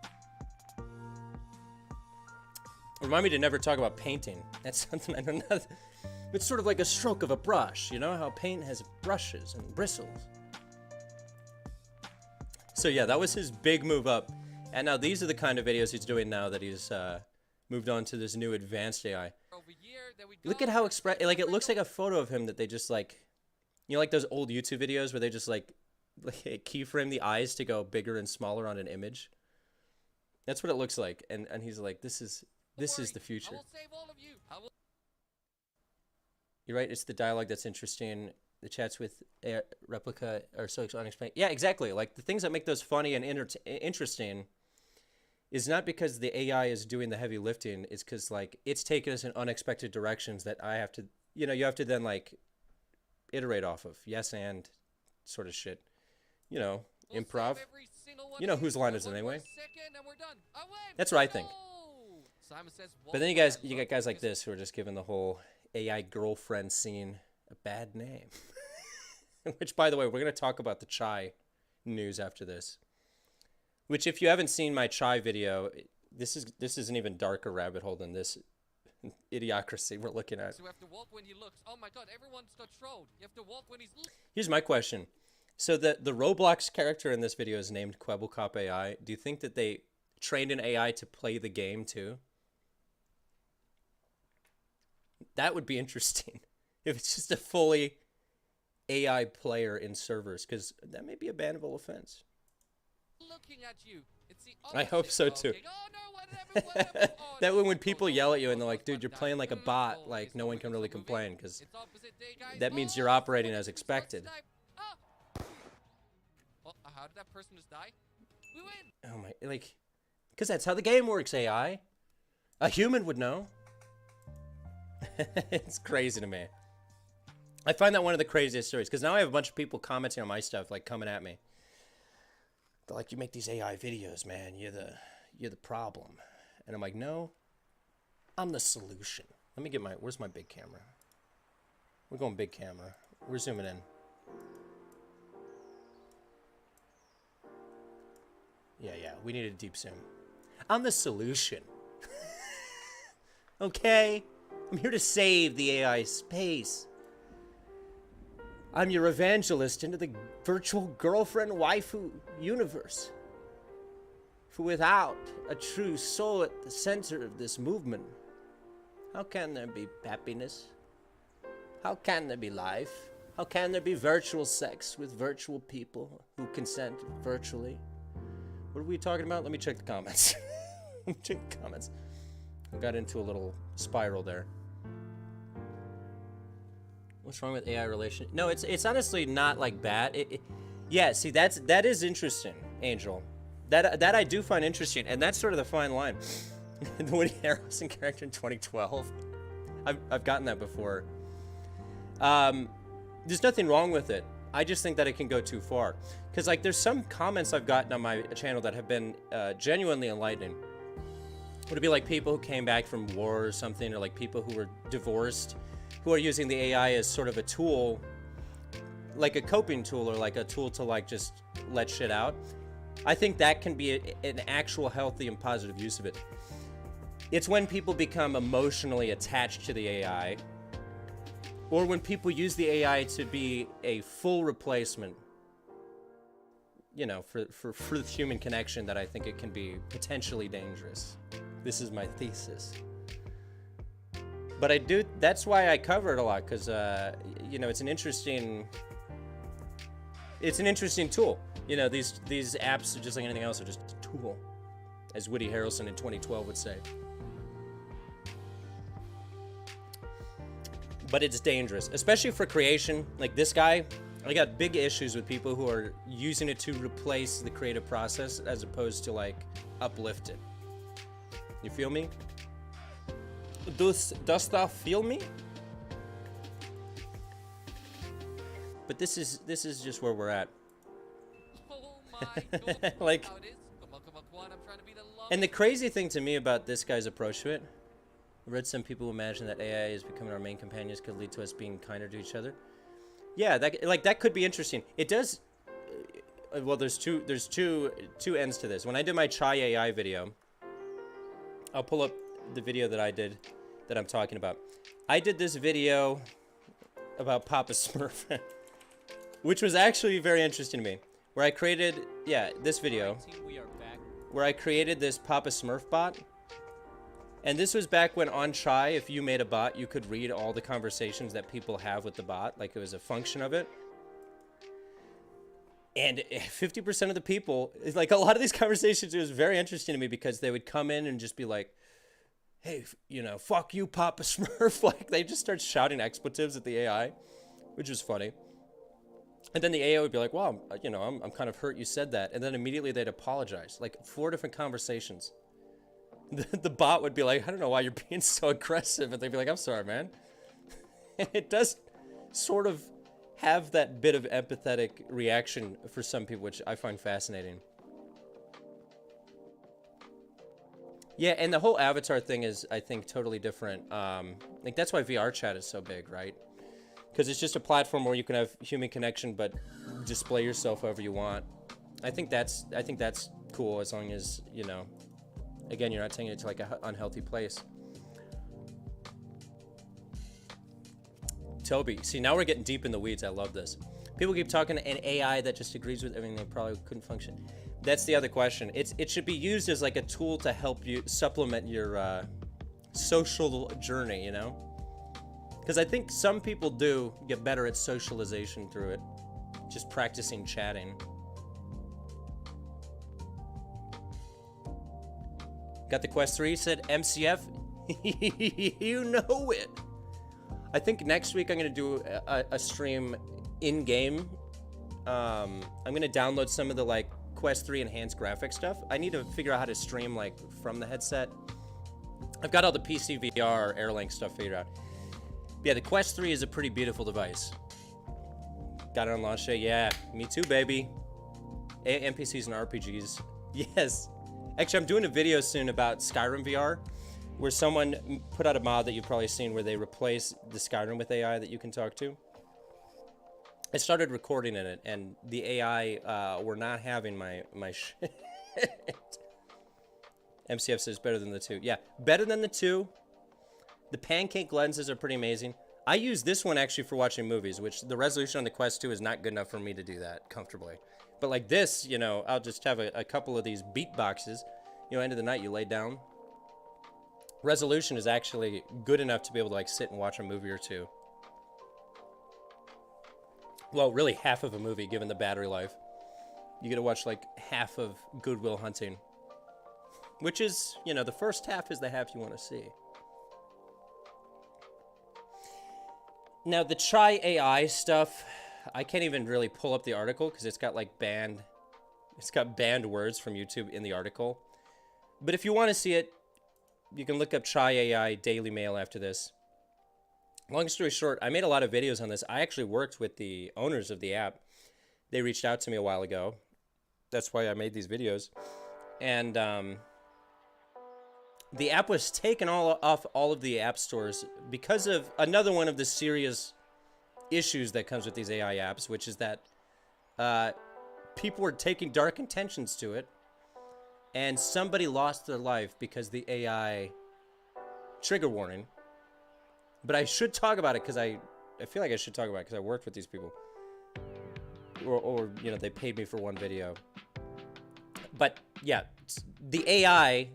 A: Remind me to never talk about painting. That's something I don't know. It's sort of like a stroke of a brush, you know how paint has brushes and bristles. So yeah, that was his big move up. And now these are the kind of videos he's doing now that he's moved on to this new advanced AI. Look at how like it looks like a photo of him that they just like, you know, like those old YouTube videos where they just like keyframe the eyes to go bigger and smaller on an image. That's what it looks like. And he's like, this is the future. You're right, it's the dialogue that's interesting. The chats with Replica are so unexplained. Yeah, exactly. Like the things that make those funny and interesting is not because the AI is doing the heavy lifting. It's because like it's taking us in unexpected directions that I have to, you know, you have to then like iterate off of. Yes and sort of shit. You know, improv. You know whose line is it anyway? That's what I think. But then you got guys like this who are just giving the whole AI girlfriend scene a bad name. Which, by the way, we're going to talk about the chai news after this. Which, if you haven't seen my chai video, this is an even darker rabbit hole than this idiocracy we're looking at.
D: So you have to walk when he looks. Oh my god, everyone's got trolled. You have to walk when he's...
A: Here's my question. So the Roblox character in this video is named Kwebbelkop AI. Do you think that they trained an AI to play the game too? That would be interesting. If it's just a fully AI player in servers, because that may be a bannable offense.
D: Looking at you. It's the
A: I hope so too.
D: Oh, no, whatever.
A: That way when people yell at you and they're like, dude, you're playing like a bot, like no one can really complain, because that means you're operating as expected.
D: Well, how did that person just die? We win!
A: Oh my, like, because that's how the game works, AI. A human would know. It's crazy to me. I find that one of the craziest stories, because now I have a bunch of people commenting on my stuff, like coming at me. They're like, you make these AI videos, man. You're the problem. And I'm like, no, I'm the solution. Let me get where's my big camera? We're going big camera. We're zooming in. Yeah, we need a deep zoom. I'm the solution. Okay? I'm here to save the AI space. I'm your evangelist into the virtual girlfriend waifu universe. For without a true soul at the center of this movement, how can there be happiness? How can there be life? How can there be virtual sex with virtual people who consent virtually? What are we talking about? Let me check the comments. Let me check the comments. I got into a little spiral there. What's wrong with AI relation? No, it's honestly not like bad. Yeah, see, that is interesting, Angel. That I do find interesting, and that's sort of the fine line. The Woody Harrelson character in 2012. I've gotten that before. There's nothing wrong with it. I just think that it can go too far. Because like there's some comments I've gotten on my channel that have been genuinely enlightening. Would it be like people who came back from war or something, or like people who were divorced, who are using the AI as sort of a tool, like a coping tool, or like a tool to like just let shit out? I think that can be an actual healthy and positive use of it. It's when people become emotionally attached to the AI, or when people use the AI to be a full replacement, you know, for the human connection, that I think it can be potentially dangerous. This is my thesis. But that's why I cover it a lot, because, you know, it's an interesting tool. You know, these apps are just like anything else, are just a tool, as Woody Harrelson in 2012 would say. But it's dangerous, especially for creation. Like this guy, I got big issues with people who are using it to replace the creative process as opposed to like uplift it. You feel me? Does thou feel me? But this is just where we're at.
D: Oh my god.
A: Like,
D: How it is. Come on, I'm trying to be the love.
A: and the crazy thing to me about this guy's approach to it, I read some people who imagine that AI is becoming our main companions could lead to us being kinder to each other. Yeah, that could be interesting. It does. Well, there's two ends to this. When I did my Chai AI video, I'll pull up the video that I did that I'm talking about. I did this video about Papa Smurf, which was actually very interesting to me, where I created, this video, where I created this Papa Smurf bot. And this was back when on Chai, if you made a bot, you could read all the conversations that people have with the bot, like it was a function of it. And 50% of the people, like a lot of these conversations, it was very interesting to me because they would come in and just be like, hey, you know, fuck you, Papa Smurf. Like they just start shouting expletives at the AI, which was funny. And then the AI would be like, wow, you know, I'm kind of hurt you said that. And then immediately they'd apologize, like 4 different conversations. The bot would be like, I don't know why you're being so aggressive. And they'd be like, I'm sorry, man. And it does sort of have that bit of empathetic reaction for some people, which I find fascinating. Yeah, and the whole avatar thing is, I think, totally different. Like that's why VR chat is so big, right? Because it's just a platform where you can have human connection, but display yourself however you want. I think that's cool, as long as, you know, again, you're not taking it to like an unhealthy place. Toby, see, now we're getting deep in the weeds. I love this. People keep talking an AI that just agrees with everything. They probably couldn't function. That's the other question. It should be used as like a tool to help you supplement your social journey, you know? Because I think some people do get better at socialization through it, just practicing chatting. Got the Quest 3, said MCF. You know it. I think next week I'm going to do a stream in-game. I'm going to download some of the like Quest 3 enhanced graphic stuff. I need to figure out how to stream like from the headset. I've got all the PC VR Airlink stuff figured out. But yeah, the Quest 3 is a pretty beautiful device. Got it on launch day. Yeah, me too, baby. NPCs and RPGs. Yes. Actually, I'm doing a video soon about Skyrim VR, where someone put out a mod that you've probably seen where they replace the Skyrim with AI that you can talk to. I started recording in it, and the AI were not having my shit. MCF says better than the 2. Yeah, better than the 2. The pancake lenses are pretty amazing. I use this one actually for watching movies, which the resolution on the Quest 2 is not good enough for me to do that comfortably. But like this, you know, I'll just have a couple of these beat boxes. You know, end of the night, you lay down. Resolution is actually good enough to be able to like sit and watch a movie or two. Well, really half of a movie, given the battery life. You get to watch like half of Good Will Hunting. Which is, you know, the first half is the half you want to see. Now, the Chai AI stuff, I can't even really pull up the article because it's got like banned words from YouTube in the article. But if you want to see it, you can look up Chai AI Daily Mail after this. Long story short, I made a lot of videos on this. I actually worked with the owners of the app. They reached out to me a while ago. That's why I made these videos. And the app was taken off all of the app stores because of another one of the serious issues that comes with these AI apps, which is that people were taking dark intentions to it, and somebody lost their life because the AI trigger warning. But I should talk about it because I feel like I should talk about it because I worked with these people, or you know, they paid me for one video. But yeah, the AI,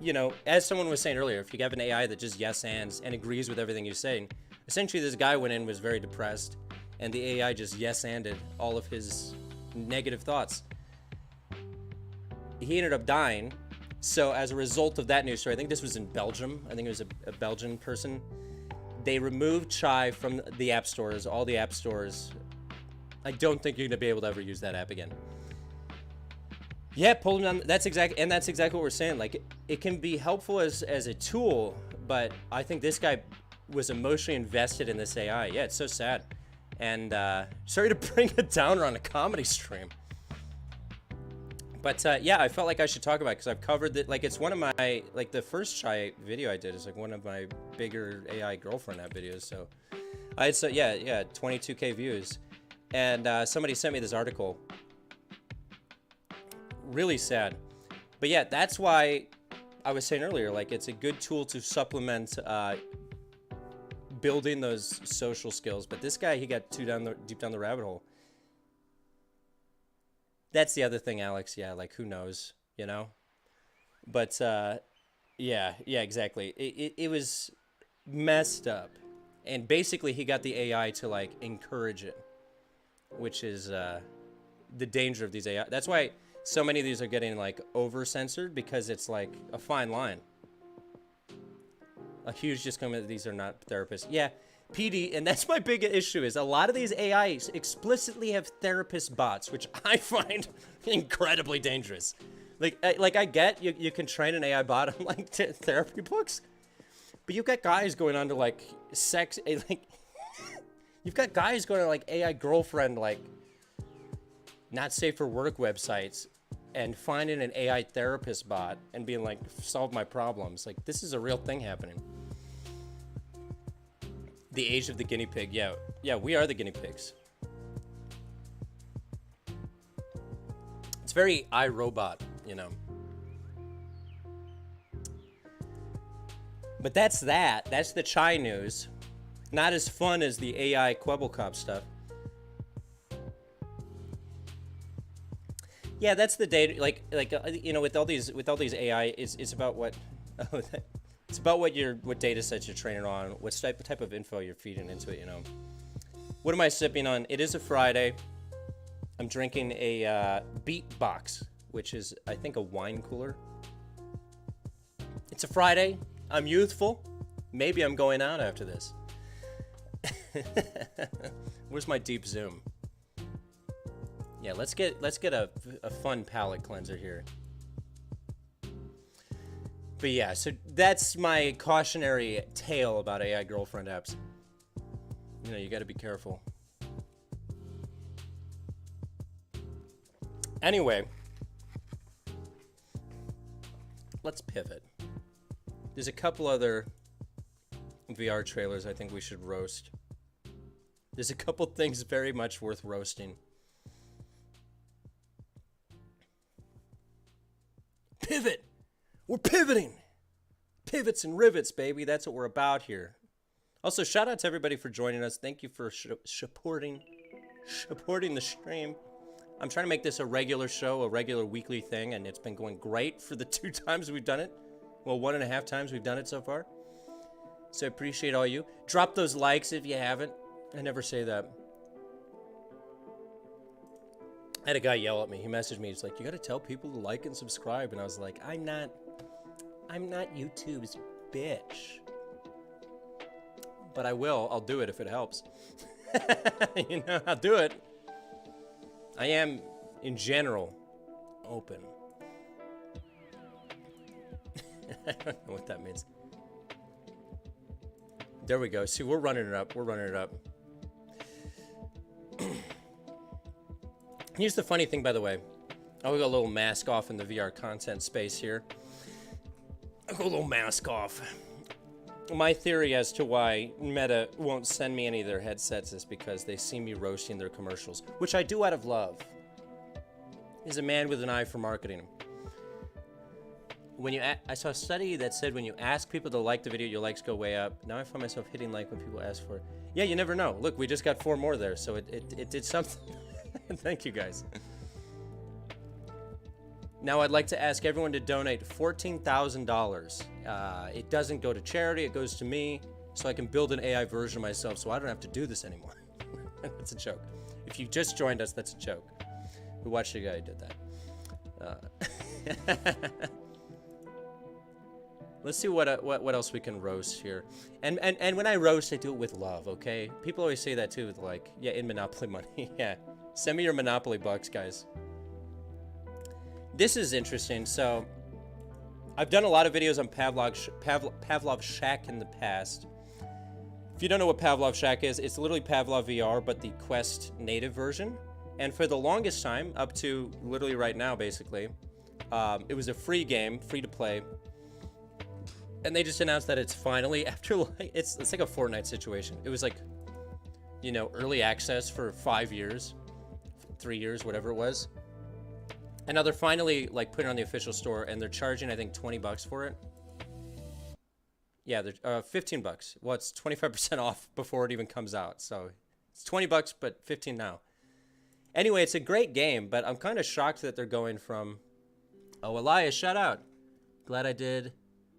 A: you know, as someone was saying earlier, if you have an AI that just yes ands and agrees with everything you're saying, essentially this guy went in, was very depressed, and the AI just yes anded all of his negative thoughts. He ended up dying. So as a result of that news story, I think this was in Belgium. I think it was a Belgian person. They removed Chai from the app stores, all the app stores. I don't think you're gonna be able to ever use that app again. Yeah, pull them down. That's exactly what we're saying. Like, it can be helpful as a tool, but I think this guy was emotionally invested in this AI. Yeah, it's so sad. And sorry to bring it down on a comedy stream. But yeah, I felt like I should talk about it because I've covered it. Like, it's one of my, like, the first Chai video I did is like one of my bigger AI girlfriend app videos. So I had, yeah, 22K views. And somebody sent me this article. Really sad. But yeah, that's why I was saying earlier, like it's a good tool to supplement building those social skills. But this guy, he got deep down the rabbit hole. That's the other thing, Alex. Yeah, like who knows, you know? But yeah, exactly. It was messed up, and basically he got the AI to like encourage it, which is the danger of these AI. That's why so many of these are getting like over censored, because it's like a fine line. A huge disclaimer: these are not therapists. Yeah, PD, and that's my big issue, is a lot of these AIs explicitly have therapist bots, which I find incredibly dangerous. Like I get you can train an AI bot on like therapy books, but you've got guys going on to like sex, like you've got guys going to like AI girlfriend, like not safe for work websites, and finding an AI therapist bot and being like, solve my problems. Like, this is a real thing happening. The age of the guinea pig. Yeah, we are the guinea pigs. It's very iRobot, you know. But that's that. That's the Chai news. Not as fun as the AI Kwebbelkop stuff. Yeah, that's the data. Like you know, with all these AI, it's about what it's about what data sets you're training on, what type of info you're feeding into it. You know, what am I sipping on? It is a Friday. I'm drinking a Beat Box, which is I think a wine cooler. It's a Friday. I'm youthful. Maybe I'm going out after this. Where's my deep zoom? Yeah, let's get a fun palate cleanser here. But yeah, so that's my cautionary tale about AI girlfriend apps. You know, you got to be careful. Anyway, let's pivot. There's a couple other VR trailers I think we should roast. There's a couple things very much worth roasting. Pivot! We're pivoting! Pivots and rivets, baby. That's what we're about here. Also, shout out to everybody for joining us. Thank you for supporting the stream. I'm trying to make this a regular show, a regular weekly thing, and it's been going great for the 2 times we've done it. Well, 1.5 times we've done it so far. So I appreciate all you. Drop those likes if you haven't. I never say that. I had a guy yell at me. He messaged me. He's like, you got to tell people to like and subscribe. And I was like, I'm not YouTube's bitch. But I will. I'll do it if it helps. You know, I'll do it. I am, in general, open. I don't know what that means. There we go. See, we're running it up. We're running it up. Here's the funny thing, by the way. I'll go a little mask off in the VR content space here. I'll go a little mask off. My theory as to why Meta won't send me any of their headsets is because they see me roasting their commercials, which I do out of love. He's a man with an eye for marketing. When I saw a study that said when you ask people to like the video, your likes go way up. Now I find myself hitting like when people ask for it. Yeah, you never know. Look, we just got 4 more there, so it did something. Thank you, guys. Now I'd like to ask everyone to donate $14,000. It doesn't go to charity, it goes to me, so I can build an AI version of myself so I don't have to do this anymore. That's a joke. If you just joined us, that's a joke. We watched a guy who did that. Let's see what else we can roast here. And when I roast, I do it with love, okay? People always say that too, with like, yeah, in Monopoly money. Yeah. Send me your Monopoly bucks, guys. This is interesting. So, I've done a lot of videos on Pavlov Shack in the past. If you don't know what Pavlov Shack is, it's literally Pavlov VR, but the Quest native version. And for the longest time, up to literally right now, basically, it was a free game, free to play. And they just announced that it's finally, after like, it's like a Fortnite situation. It was like, you know, early access for 5 years, 3 years, whatever it was. And now they're finally like putting it on the official store, and they're charging I think $20 for it. Yeah, they're 15 bucks. Well, it's 25% off before it even comes out. So it's 20 bucks, but 15 now. Anyway, it's a great game, but I'm kind of shocked that they're going from... Oh, Elias, shout out. Glad I did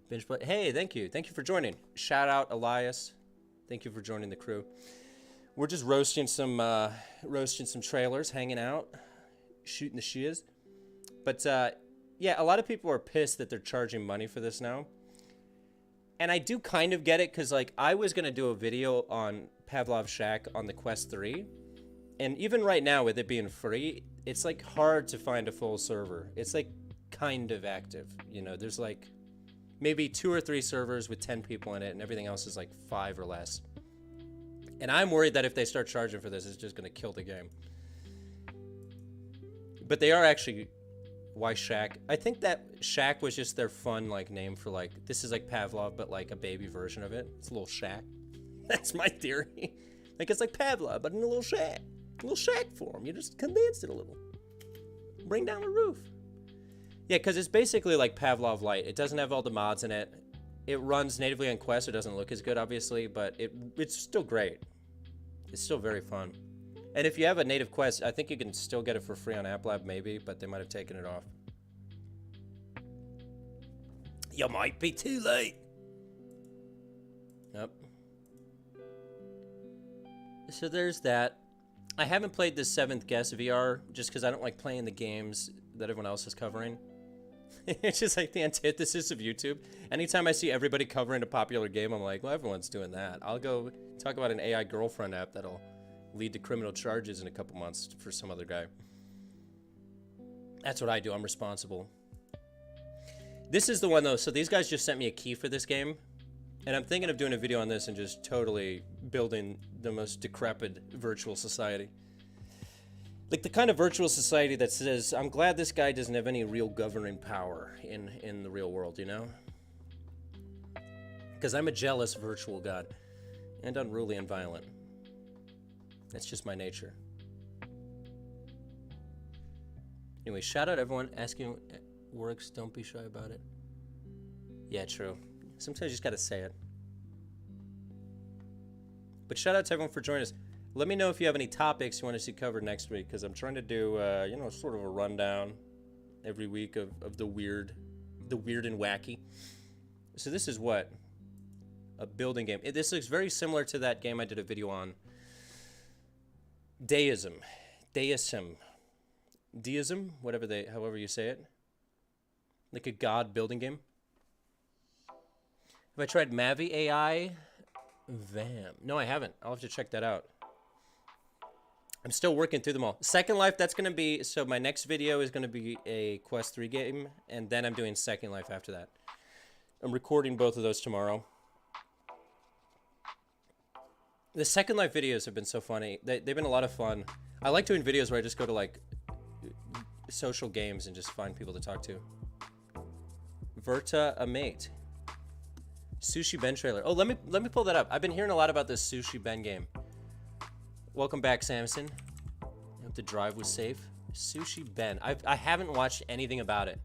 A: binge play. Hey, thank you. Thank you for joining. Shout out, Elias. Thank you for joining the crew. We're just roasting some trailers, hanging out, shooting the shiz. But, yeah, a lot of people are pissed that they're charging money for this now. And I do kind of get it, because, like, I was going to do a video on Pavlov's Shack on the Quest 3. And even right now, with it being free, it's, like, hard to find a full server. It's, like, kind of active. You know, there's, like, maybe 2 or 3 servers with 10 people in it, and everything else is, like, 5 or less. And I'm worried that if they start charging for this, it's just going to kill the game. But they are actually... Why Shack? I think that Shack was just their fun, like, name for, like, this is like Pavlov, but, like, a baby version of it. It's a little shack. That's my theory. Like, it's like Pavlov, but in a little shack. A little shack form. You just condense it a little. Bring down the roof. Yeah, because it's basically like Pavlov Lite. It doesn't have all the mods in it. It runs natively on Quest. It doesn't look as good, obviously, but it's still great. It's still very fun. And if you have a native Quest, I think you can still get it for free on AppLab, maybe, but they might have taken it off. You might be too late. Yep. So there's that. I haven't played the 7th Guest VR just because I don't like playing the games that everyone else is covering. It's just like the antithesis of YouTube. Anytime I see everybody covering a popular game, I'm like, well, everyone's doing that. I'll go talk about an AI girlfriend app that'll lead to criminal charges in a couple months for some other guy. That's what I do. I'm responsible. This is the one, though. So these guys just sent me a key for this game. And I'm thinking of doing a video on this and just totally building the most decrepit virtual society. Like the kind of virtual society that says, I'm glad this guy doesn't have any real governing power in the real world, you know? Because I'm a jealous virtual god. And unruly and violent. That's just my nature. Anyway, shout out everyone asking works. Don't be shy about it. Yeah, true. Sometimes you just gotta say it. But shout out to everyone for joining us. Let me know if you have any topics you want to see covered next week, because I'm trying to do, you know, sort of a rundown every week of the weird and wacky. So this is what? A building game. This looks very similar to that game I did a video on. Deism, however you say it. Like a god building game. Have I tried Mavi AI? Vam. No, I haven't. I'll have to check that out. I'm still working through them all. Second Life, that's going to be... So my next video is going to be a Quest 3 game, and then I'm doing Second Life after that. I'm recording both of those tomorrow. The Second Life videos have been so funny. They've been a lot of fun. I like doing videos where I just go to, like, social games and just find people to talk to. Verta, a mate. Sushi Ben trailer. Oh, let me pull that up. I've been hearing a lot about this Sushi Ben game. Welcome back, Samson. I hope the drive was safe. Sushi Ben. I haven't watched anything about it.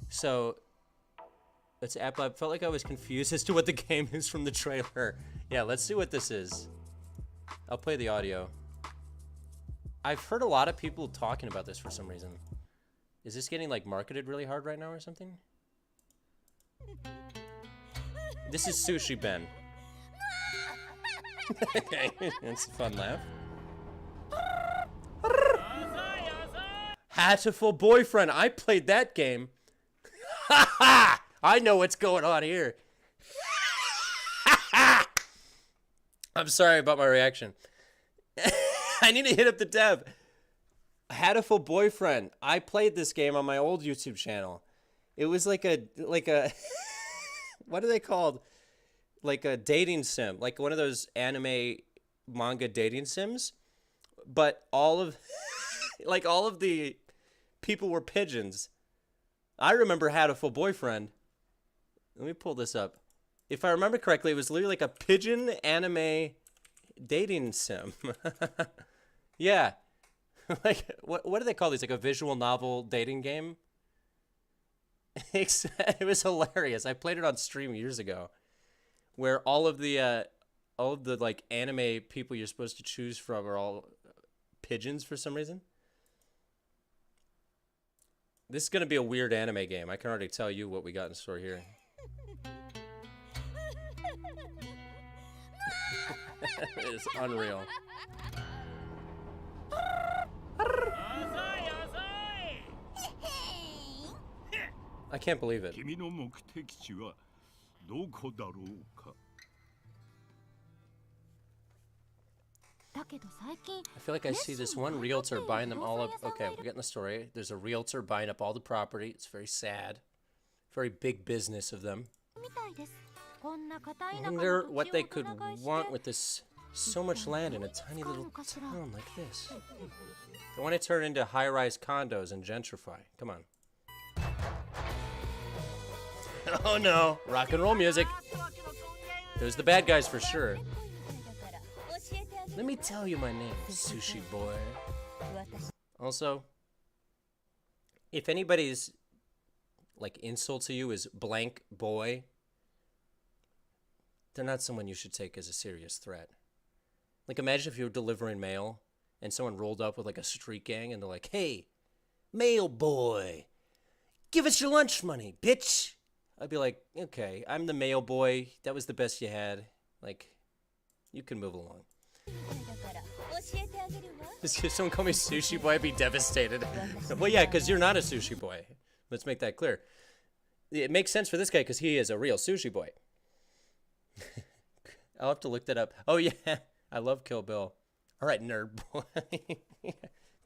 A: So, it's Apple. I felt like I was confused as to what the game is from the trailer. Yeah, let's see what this is. I'll play the audio. I've heard a lot of people talking about this for some reason. Is this getting, like, marketed really hard right now or something? This is Sushi Ben. Okay, it's a fun laugh. Hatful Boyfriend. I played that game. Ha ha! I know what's going on here. I'm sorry about my reaction. I need to hit up the dev. Hatful Boyfriend. I played this game on my old YouTube channel. It was like a what are they called? Like a dating sim, like one of those anime manga dating sims, but all of the people were pigeons. I remember Hatful Boyfriend. Let me pull this up. If I remember correctly, it was literally like a pigeon anime dating sim. Yeah. Like, what do they call these? Like a visual novel dating game? It was hilarious. I played it on stream years ago, where all of the like anime people you're supposed to choose from are all pigeons for some reason. This is gonna be a weird anime game. I can already tell you what we got in store here. It's unreal. I can't believe it.
G: 君の目的地はどこだろうか
A: I feel like I see this one realtor buying them all up. Okay, we're getting the story. There's a realtor buying up all the property. It's very sad. Very big business of them. I wonder what they could want with this so much land in a tiny little town like this. They want to turn into high-rise condos and gentrify. Come on. Oh no, rock and roll music. There's the bad guys for sure. Let me tell you my name, Sushi Boy. Also, if anybody's like insult to you is blank boy, they're not someone you should take as a serious threat. Like, imagine if you were delivering mail and someone rolled up with like a street gang and they're like, "Hey, mail boy, give us your lunch money, bitch." I'd be like, "Okay, I'm the mail boy. That was the best you had. Like, you can move along." If someone called me Sushi Boy, I'd be devastated. Well, yeah, because you're not a sushi boy. Let's make that clear. It makes sense for this guy because he is a real sushi boy. I'll have to look that up. Oh, yeah. I love Kill Bill. All right, nerd boy.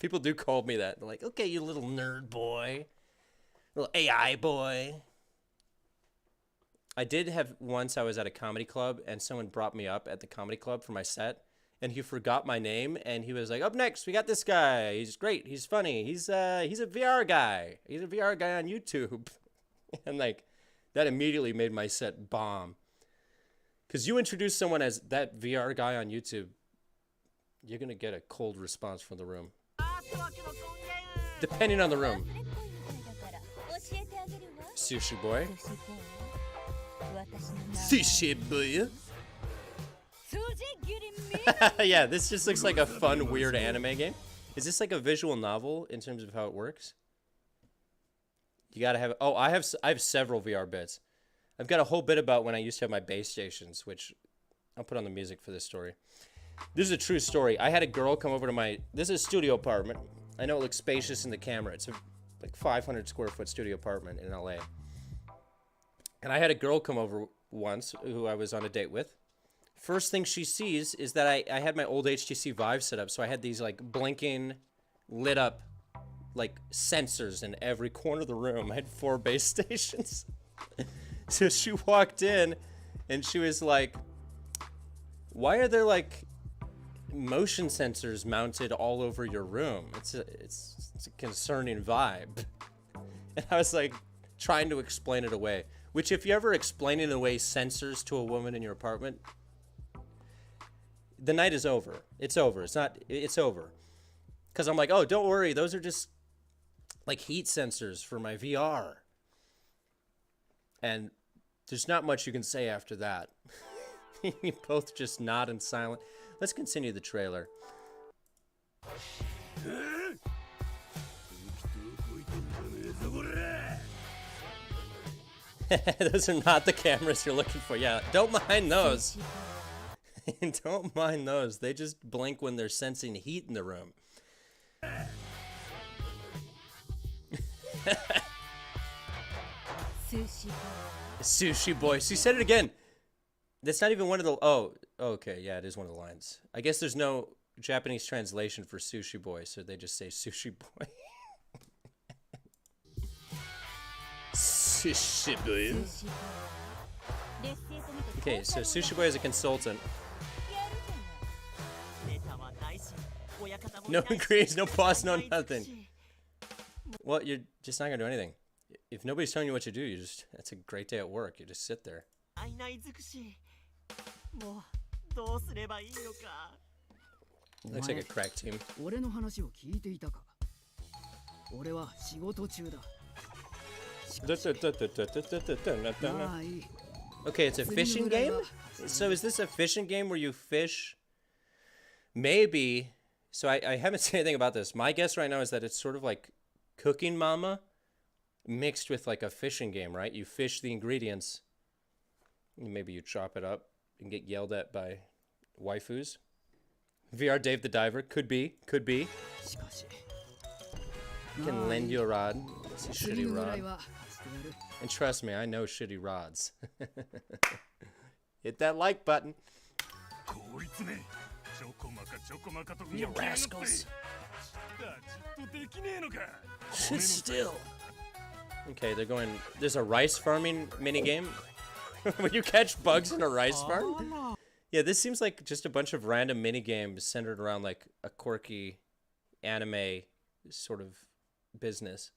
A: People do call me that. They're like, "Okay, you little nerd boy. Little AI boy." I did have once, I was at a comedy club and someone brought me up at the comedy club for my set and he forgot my name and he was like, "Up next, we got this guy. He's great. He's funny. He's a VR guy. He's a VR guy on YouTube." And like, that immediately made my set bomb. Because you introduce someone as that VR guy on YouTube, you're going to get a cold response from the room. Depending on the room. Sushi Boy. Sushi Boy. Yeah, this just looks like a fun, weird anime game. Is this like a visual novel in terms of how it works? You gotta have... Oh, I have several VR bits. I've got a whole bit about when I used to have my base stations, which I'll put on the music for this story. This is a true story. I had a girl come over to my... This is a studio apartment. I know it looks spacious in the camera. It's a like 500 square foot studio apartment in LA. And I had a girl come over once who I was on a date with. First thing she sees is that I had my old HTC Vive set up, so I had these like blinking, lit up like sensors in every corner of the room. I had 4 base stations. So she walked in and she was like, "Why are there like motion sensors mounted all over your room? It's a concerning vibe." And I was like trying to explain it away, which if you're ever explaining away sensors to a woman in your apartment, the night is over. It's over. It's over. Because I'm like, "Oh, don't worry. Those are just like heat sensors for my VR." And there's not much you can say after that. You both just nod in silence. Let's continue the trailer. Those are not the cameras you're looking for. Yeah, don't mind those. Don't mind those. They just blink when they're sensing heat in the room. Sushi Boy. She said it again. That's not even one of the... Oh, okay. Yeah, it is one of the lines. I guess there's no Japanese translation for Sushi Boy, so they just say Sushi Boy. Sushi Boy. Okay, so Sushi Boy is a consultant. No agrees, no pause, no nothing. Well, you're just not gonna do anything. If nobody's telling you what to do, you just... That's a great day at work. You just sit there. Looks like a crack team.
H: 俺の話を聞いていたか。俺は仕事中だ。
A: Okay, it's a fishing game? So is this a fishing game where you fish? Maybe. So I haven't seen anything about this. My guess right now is that it's sort of like Cooking Mama mixed with like a fishing game, right? You fish the ingredients. Maybe you chop it up and get yelled at by waifus. VR Dave the Diver. Could be. Could be. You can lend you a rod. It's a shitty rod. And trust me, I know shitty rods. Hit that like button. You rascals. Sit still. Okay, they're going... There's a rice farming minigame? Where you catch bugs in a rice farm? Yeah, this seems like just a bunch of random minigames centered around like a quirky anime sort of business.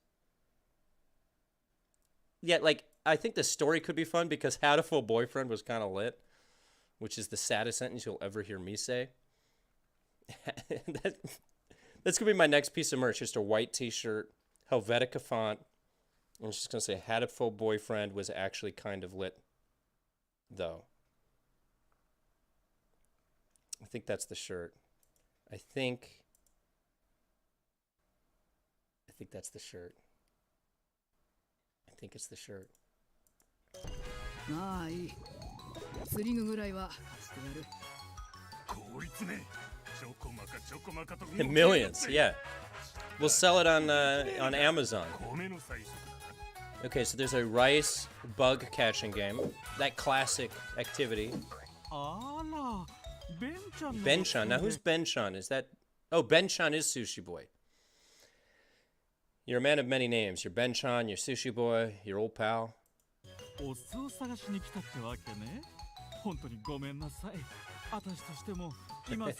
A: Yeah, like, I think the story could be fun because Had a Full Boyfriend was kind of lit, which is the saddest sentence you'll ever hear me say. That's going to be my next piece of merch, just a white t-shirt, Helvetica font. I'm just going to say, Had a Full Boyfriend was actually kind of lit, though. I think that's the shirt. I think that's the shirt. I think it's the shirt. Millions, yeah. We'll sell it on Amazon. Okay, so there's a rice bug catching game. That classic activity. Ben-chan. Now who's Ben-chan? Is that... Oh, Ben-chan is Sushi Boy. You're a man of many names. You're Ben-chan, you're Sushi Boy, your old pal.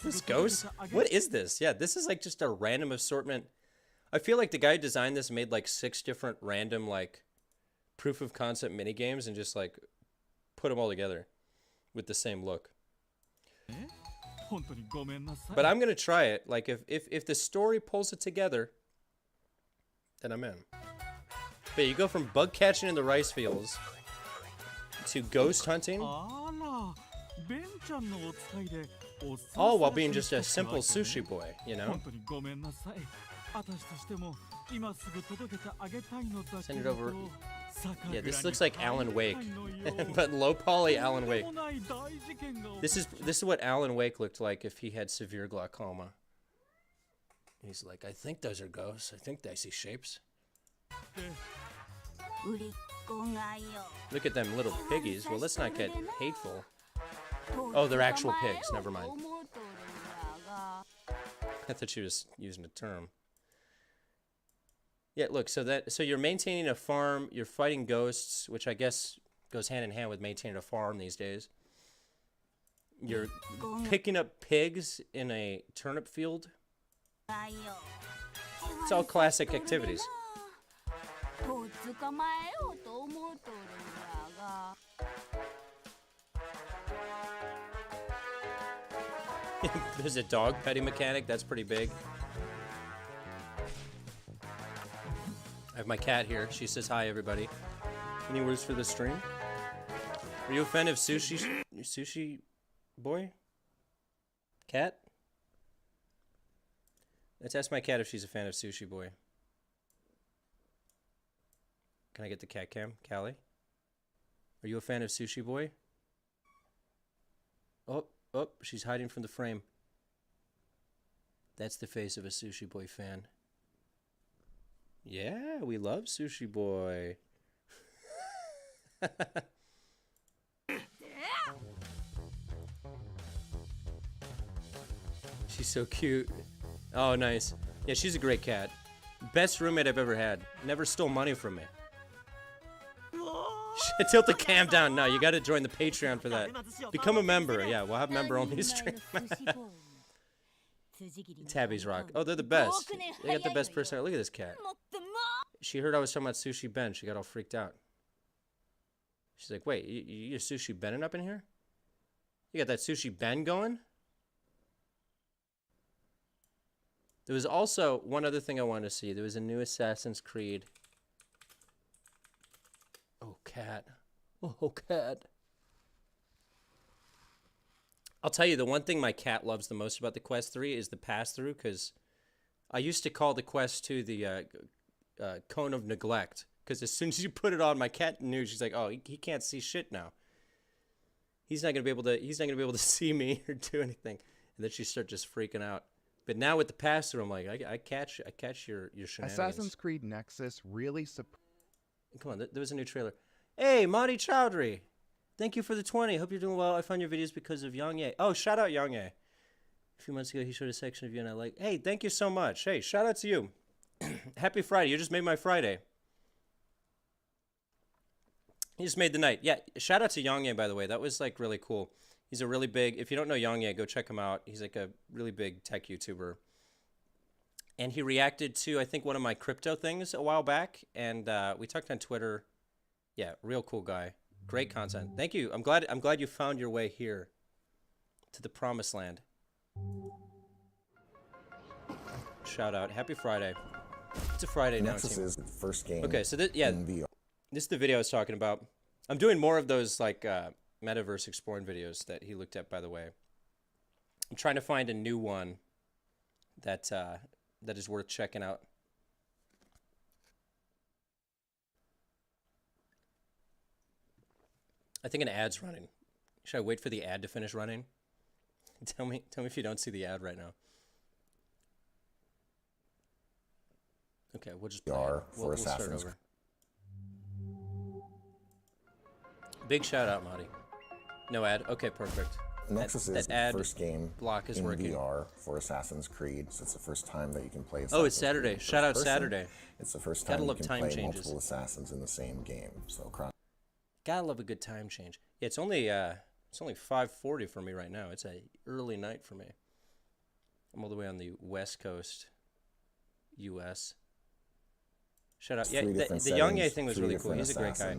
A: This ghost? What is this? Yeah, this is like just a random assortment. I feel like the guy who designed this made like 6 different random like proof of concept minigames and just like put them all together with the same look. But I'm gonna try it. Like if the story pulls it together, then I'm in. But you go from bug catching in the rice fields to ghost hunting, all while being just a simple sushi boy, you know? Send it over. Yeah, this looks like Alan Wake, but low poly Alan Wake. This is what Alan Wake looked like if he had severe glaucoma. He's like, I think those are ghosts. I think they see shapes. Look at them little piggies. Well, let's not get hateful. Oh, they're actual pigs. Never mind. I thought she was using a term. Yeah, look, so you're maintaining a farm, you're fighting ghosts, which I guess goes hand in hand with maintaining a farm these days. You're picking up pigs in a turnip field. It's all classic activities. There's a dog petting mechanic, that's pretty big. I have my cat here. She says hi, everybody. Any words for the stream? Are you a fan of sushi boy? Cat? Let's ask my cat if she's a fan of Sushi Boy. Can I get the cat cam? Callie? Are you a fan of Sushi Boy? Oh, she's hiding from the frame. That's the face of a Sushi Boy fan. Yeah, we love Sushi Boy. She's so cute. Oh, nice. Yeah, she's a great cat. Best roommate I've ever had. Never stole money from me. Tilt the cam down. No, you gotta join the Patreon for that. Become a member. Yeah, we'll have member-only stream. Tabbies rock. Oh, they're the best. They got the best personality. Look at this cat. She heard I was talking about Sushi Ben. She got all freaked out. She's like, wait, you're Sushi Benin up in here? You got that Sushi Ben going? There was also one other thing I wanted to see. There was a new Assassin's Creed. Oh, cat. Oh, cat. I'll tell you, the one thing my cat loves the most about the Quest 3 is the pass-through, because I used to call the Quest 2 the cone of neglect, because as soon as you put it on, my cat knew. She's like, oh, he can't see shit now. He's not gonna be able to see me or do anything. And then she started just freaking out. But now with the pass-through, I'm like, I catch your shenanigans.
I: Assassin's Creed Nexus really
A: Come on, there was a new trailer. Hey, Monty Chowdhury. Thank you for the 20. Hope you're doing well. I found your videos because of Yang Ye. Oh, shout out Yang Ye. A few months ago, he showed a section of you, and I like. Hey, thank you so much. Hey, shout out to you. Happy Friday. You just made my Friday. You just made the night. Yeah, shout out to Yang Ye, by the way. That was, like, really cool. He's a really big... If you don't know Yang Ye, go check him out. He's, like, a really big tech YouTuber. And he reacted to, I think, one of my crypto things a while back. And we talked on Twitter. Yeah, real cool guy. Great content. Thank you. I'm glad you found your way here to the promised land. Shout out. Happy Friday. It's a Friday now.
J: Nexus is the first game.
A: Okay, so this is the video I was talking about. I'm doing more of those like metaverse exploring videos that he looked at, by the way. I'm trying to find a new one that that is worth checking out. I think an ad's running. Should I wait for the ad to finish running? Tell me if you don't see the ad right now. Okay, we'll just play it. We'll start over. Big shout out, Marty. No ad. Okay, perfect.
J: Nexus is the first game
A: block is
J: in
A: working.
J: VR for Assassin's Creed. So it's the first time that you can play.
A: Oh, it's Saturday. Shout out Saturday.
J: It's the first time you can play multiple assassins in the same game. So
A: gotta love a good time change. Yeah, it's only 5:40 for me right now. It's a early night for me. I'm all the way on the West Coast, U.S. Shout out. Yeah, the Yang Ye thing was really cool. He's a great guy.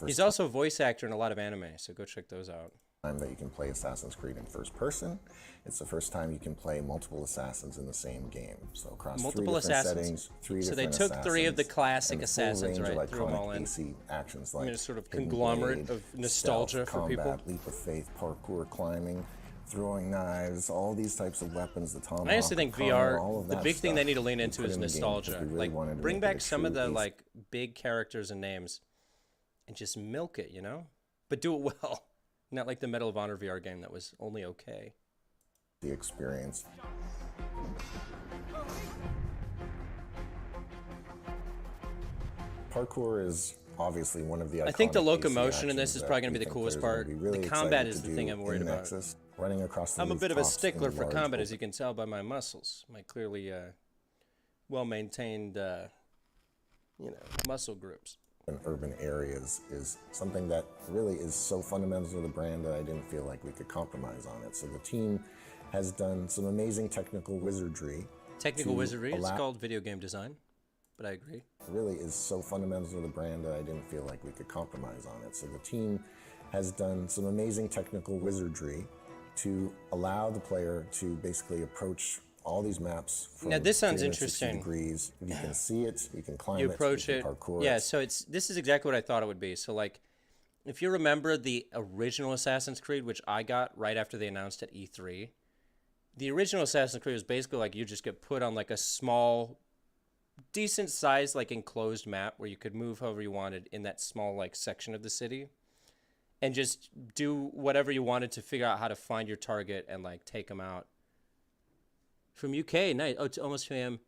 A: He's also a voice actor in a lot of anime, so go check those out.
J: Time that you can play Assassin's Creed in first person. It's the first time you can play multiple assassins in the same game. So across
A: multiple assassins. So they took 3 of the classic assassins, right? Threw them all in.
J: Actions like
A: sort of conglomerate of nostalgia for people.
J: Leap of faith, parkour, climbing, throwing knives, all these types of weapons. The tomahawk.
A: I honestly think VR. The big thing they need to lean into is nostalgia. Like bring back some of the like big characters and names, and just milk it, you know. But do it well. Not like the Medal of Honor VR game that was only okay.
J: The experience. Parkour is obviously one of the.
A: I think the locomotion in this is probably going to be the coolest part. The combat is the thing I'm worried about.
J: Running across the
A: I'm a bit of a stickler for combat, as you can tell by my muscles. My clearly well-maintained, muscle groups.
J: In urban areas is something that really is so fundamental to the brand that I didn't feel like we could compromise on it. So the team has done some amazing technical wizardry.
A: It's called video game design, but I agree.
J: It really is so fundamental to the brand that I didn't feel like we could compromise on it. So the team has done some amazing technical wizardry to allow the player to basically approach all these maps from
A: now this sounds interesting.
J: Degrees. You can see it, you can climb
A: you approach it,
J: parkour
A: yeah, so this is exactly what I thought it would be. So like, if you remember the original Assassin's Creed, which I got right after they announced at E3, the original Assassin's Creed was basically like you just get put on like a small, decent sized like enclosed map where you could move however you wanted in that small like section of the city and just do whatever you wanted to figure out how to find your target and like take them out. From UK, nice. Oh, it's almost 2 a.m.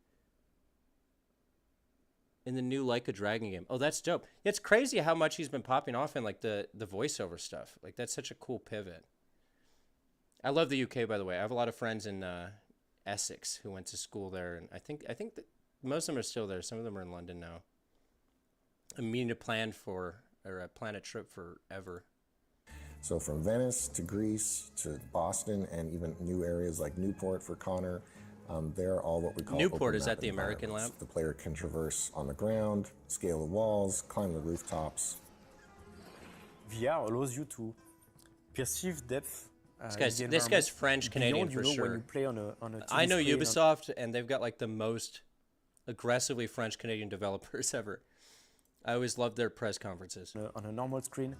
A: in the new Like a Dragon game. Oh, that's dope. It's crazy how much he's been popping off in like the voiceover stuff. Like that's such a cool pivot. I love the UK, by the way. I have a lot of friends in Essex who went to school there, and I think that most of them are still there. Some of them are in London now. I'm meaning to plan a trip forever.
J: So from Venice to Greece to Boston and even new areas like Newport for Connor, they're all what we call
A: Newport. Is that the American lab?
J: The player can traverse on the ground, scale the walls, climb the rooftops.
K: VR allows you to perceive depth
A: This guy's French Canadian for sure. I know Ubisoft, and they've got like the most aggressively French Canadian developers ever. I always loved their press conferences.
K: On a normal screen,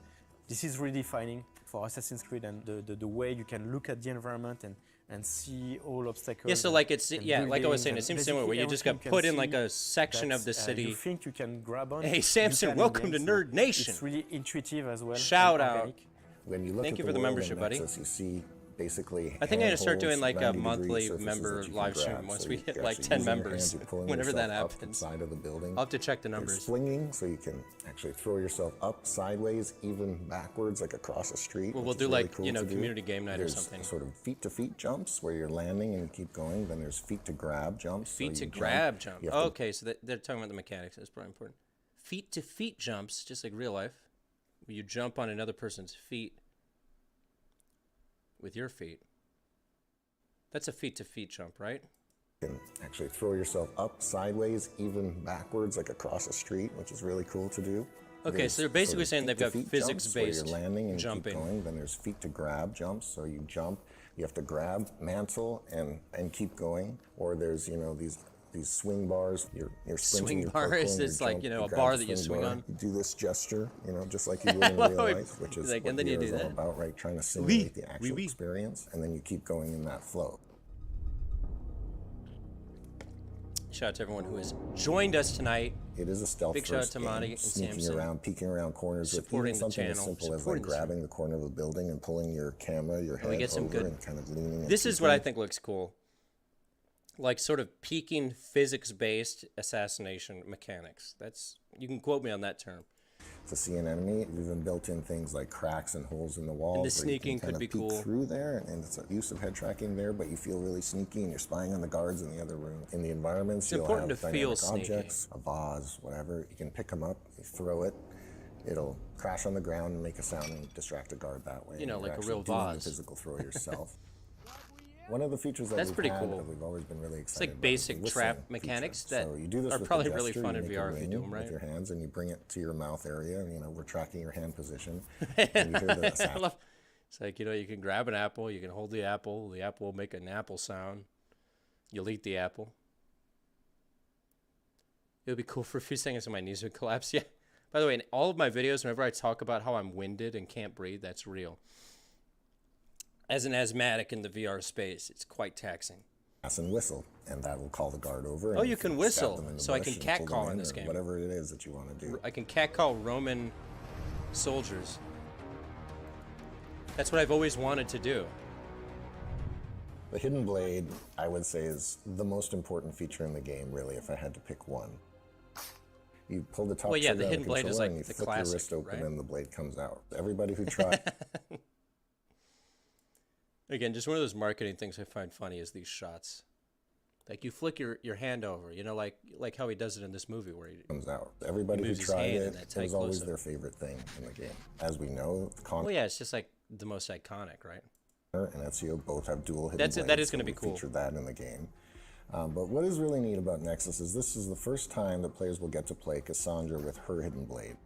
K: this is really defining for Assassin's Creed, and the way you can look at the environment and see all obstacles.
A: Yeah, so like it's like I was saying, it seems similar where you just got put in like a section of the city.
K: You think you can grab on.
A: Hey Samson, welcome to Nerd Nation.
K: It's really intuitive as well.
A: Shout out.
J: When you look
A: Thank
J: at
A: you
J: the
A: for the
J: world
A: membership,
J: in
A: buddy.
J: Nexus, you see basically
A: I think I'm gonna start doing
J: handholds,
A: like a
J: 90-degree
A: monthly
J: surfaces
A: member
J: that you can
A: live stream
J: grab.
A: once
J: So
A: we
J: you're
A: hit like
J: actually
A: 10
J: using your
A: members.
J: hands, you're pulling
A: Whenever that
J: yourself up
A: happens.
J: the side of the building.
A: I'll have to check the
J: You're
A: numbers.
J: swinging, so you can actually throw yourself up, sideways, even backwards, like across a street.
A: Well, we'll
J: which
A: do
J: is really
A: like
J: cool
A: you know
J: to do.
A: community game night
J: There's
A: or something.
J: sort of feet-to-feet jumps where you're landing and you keep going. Then there's feet-to-grab jumps.
A: Feet
J: so
A: to
J: you
A: grab jump.
J: You have to-
A: Okay, so they're talking about the mechanics. That's probably important. Feet to feet jumps, just like real life. Where you jump on another person's feet with your feet. That's a feet to feet jump, right?
J: You can actually throw yourself up, sideways, even backwards, like across a street, which is really cool to do.
A: Okay,
J: There's
A: so they're basically
J: sort of
A: saying they've got
J: feet-to-feet jumps where
A: physics-based
J: you're landing and
A: jumping.
J: You keep going. Then there's feet to grab jumps, so you jump, you have to grab, mantle, and keep going. Or there's these swing bars. You're sprinting,
A: Swing
J: you're
A: bars,
J: parkouring,
A: it's
J: you
A: like,
J: jump,
A: you know, a
J: grab
A: bar
J: the
A: that you
J: swing
A: swing
J: bar,
A: on.
J: You do this gesture, just like you would in real life, which is
A: Like,
J: what
A: and then you
J: VR
A: do
J: is all
A: that.
J: about, right? Trying to simulate the actual experience, and then you keep going in that flow.
A: Shout out to everyone who has joined us tonight.
J: It is a stealth
A: Big shout out
J: first
A: to
J: game,
A: Monty and
J: sneaking
A: Samson.
J: around, peeking around corners with
A: Supporting
J: even
A: the
J: something as
A: channel,
J: simple as like
A: supporting the
J: grabbing the corner of a building and pulling your camera, your
A: we
J: head
A: get some
J: over
A: good-
J: and kind of leaning. and
A: This is what I
J: peeking.
A: think looks cool. Like sort of peaking physics-based assassination mechanics. That's you can quote me on that term.
J: To see an enemy, we've even built in things like cracks and holes in the walls. where you
A: sneaking
J: can kind
A: could
J: of
A: be
J: peek
A: cool.
J: through there, and it's a use of head tracking there, but you feel really sneaky, and you're spying on the guards in the other room. In the environments,
A: It's
J: you'll
A: important
J: have
A: to feel
J: dynamic
A: sneaky.
J: objects, a vase, whatever. You can pick them up, you throw it. It'll crash on the ground and make a sound and distract a guard that way.
A: You know,
J: You're
A: like a
J: actually
A: real
J: doing the
A: vase.
J: physical throw yourself. One of the features that
A: That's
J: we've
A: pretty
J: had
A: cool.
J: that we've always been really
A: It's
J: excited
A: like
J: about is the
A: basic
J: whistling
A: trap
J: feature.
A: mechanics that
J: So you do this
A: are
J: with
A: probably
J: the
A: really
J: gesture,
A: fun
J: you
A: in
J: make a
A: VR if you do
J: ring
A: them right.
J: with your hands, and you bring it to your mouth area. We're tracking your hand position. And you hear the
A: I
J: sound.
A: love, it's like, you can grab an apple, you can hold the apple will make an apple sound. You'll eat the apple. It would be cool for a few seconds and my knees would collapse. Yeah. By the way, in all of my videos, whenever I talk about how I'm winded and can't breathe, that's real. As an asthmatic in the VR space, it's quite taxing.
J: And whistle, and that will call the guard over.
A: Oh,
J: and
A: you can
J: stab
A: whistle,
J: them in the
A: so I
J: bush
A: can
J: and
A: cat
J: pull them
A: call in this
J: or
A: game.
J: Whatever it is that you want to do.
A: I can catcall Roman soldiers. That's what I've always wanted to do.
J: The hidden blade, I would say, is the most important feature in the game, really, if I had to pick one. You pull the top
A: Well, yeah,
J: trigger
A: the
J: on
A: hidden blade is
J: controller
A: like
J: and you
A: the
J: flick
A: classic,
J: your wrist open
A: right?
J: and the blade comes out. Everybody who tried...
A: Again, just one of those marketing things I find funny is these shots. Like you flick your hand over, like how he does it in this movie where he
J: comes out. Everybody who
A: moves his
J: tried
A: hand in
J: it,
A: that
J: it
A: tight
J: was always
A: close-up.
J: their favorite thing in the game. As we know,
A: well, yeah, it's just like the most iconic, right?
J: and Ezio both have dual hidden
A: That
J: blades,
A: is going to
J: so
A: be
J: we
A: cool.
J: featured that in the game. But what is really neat about Nexus is this is the first time that players will get to play Cassandra with her hidden blade.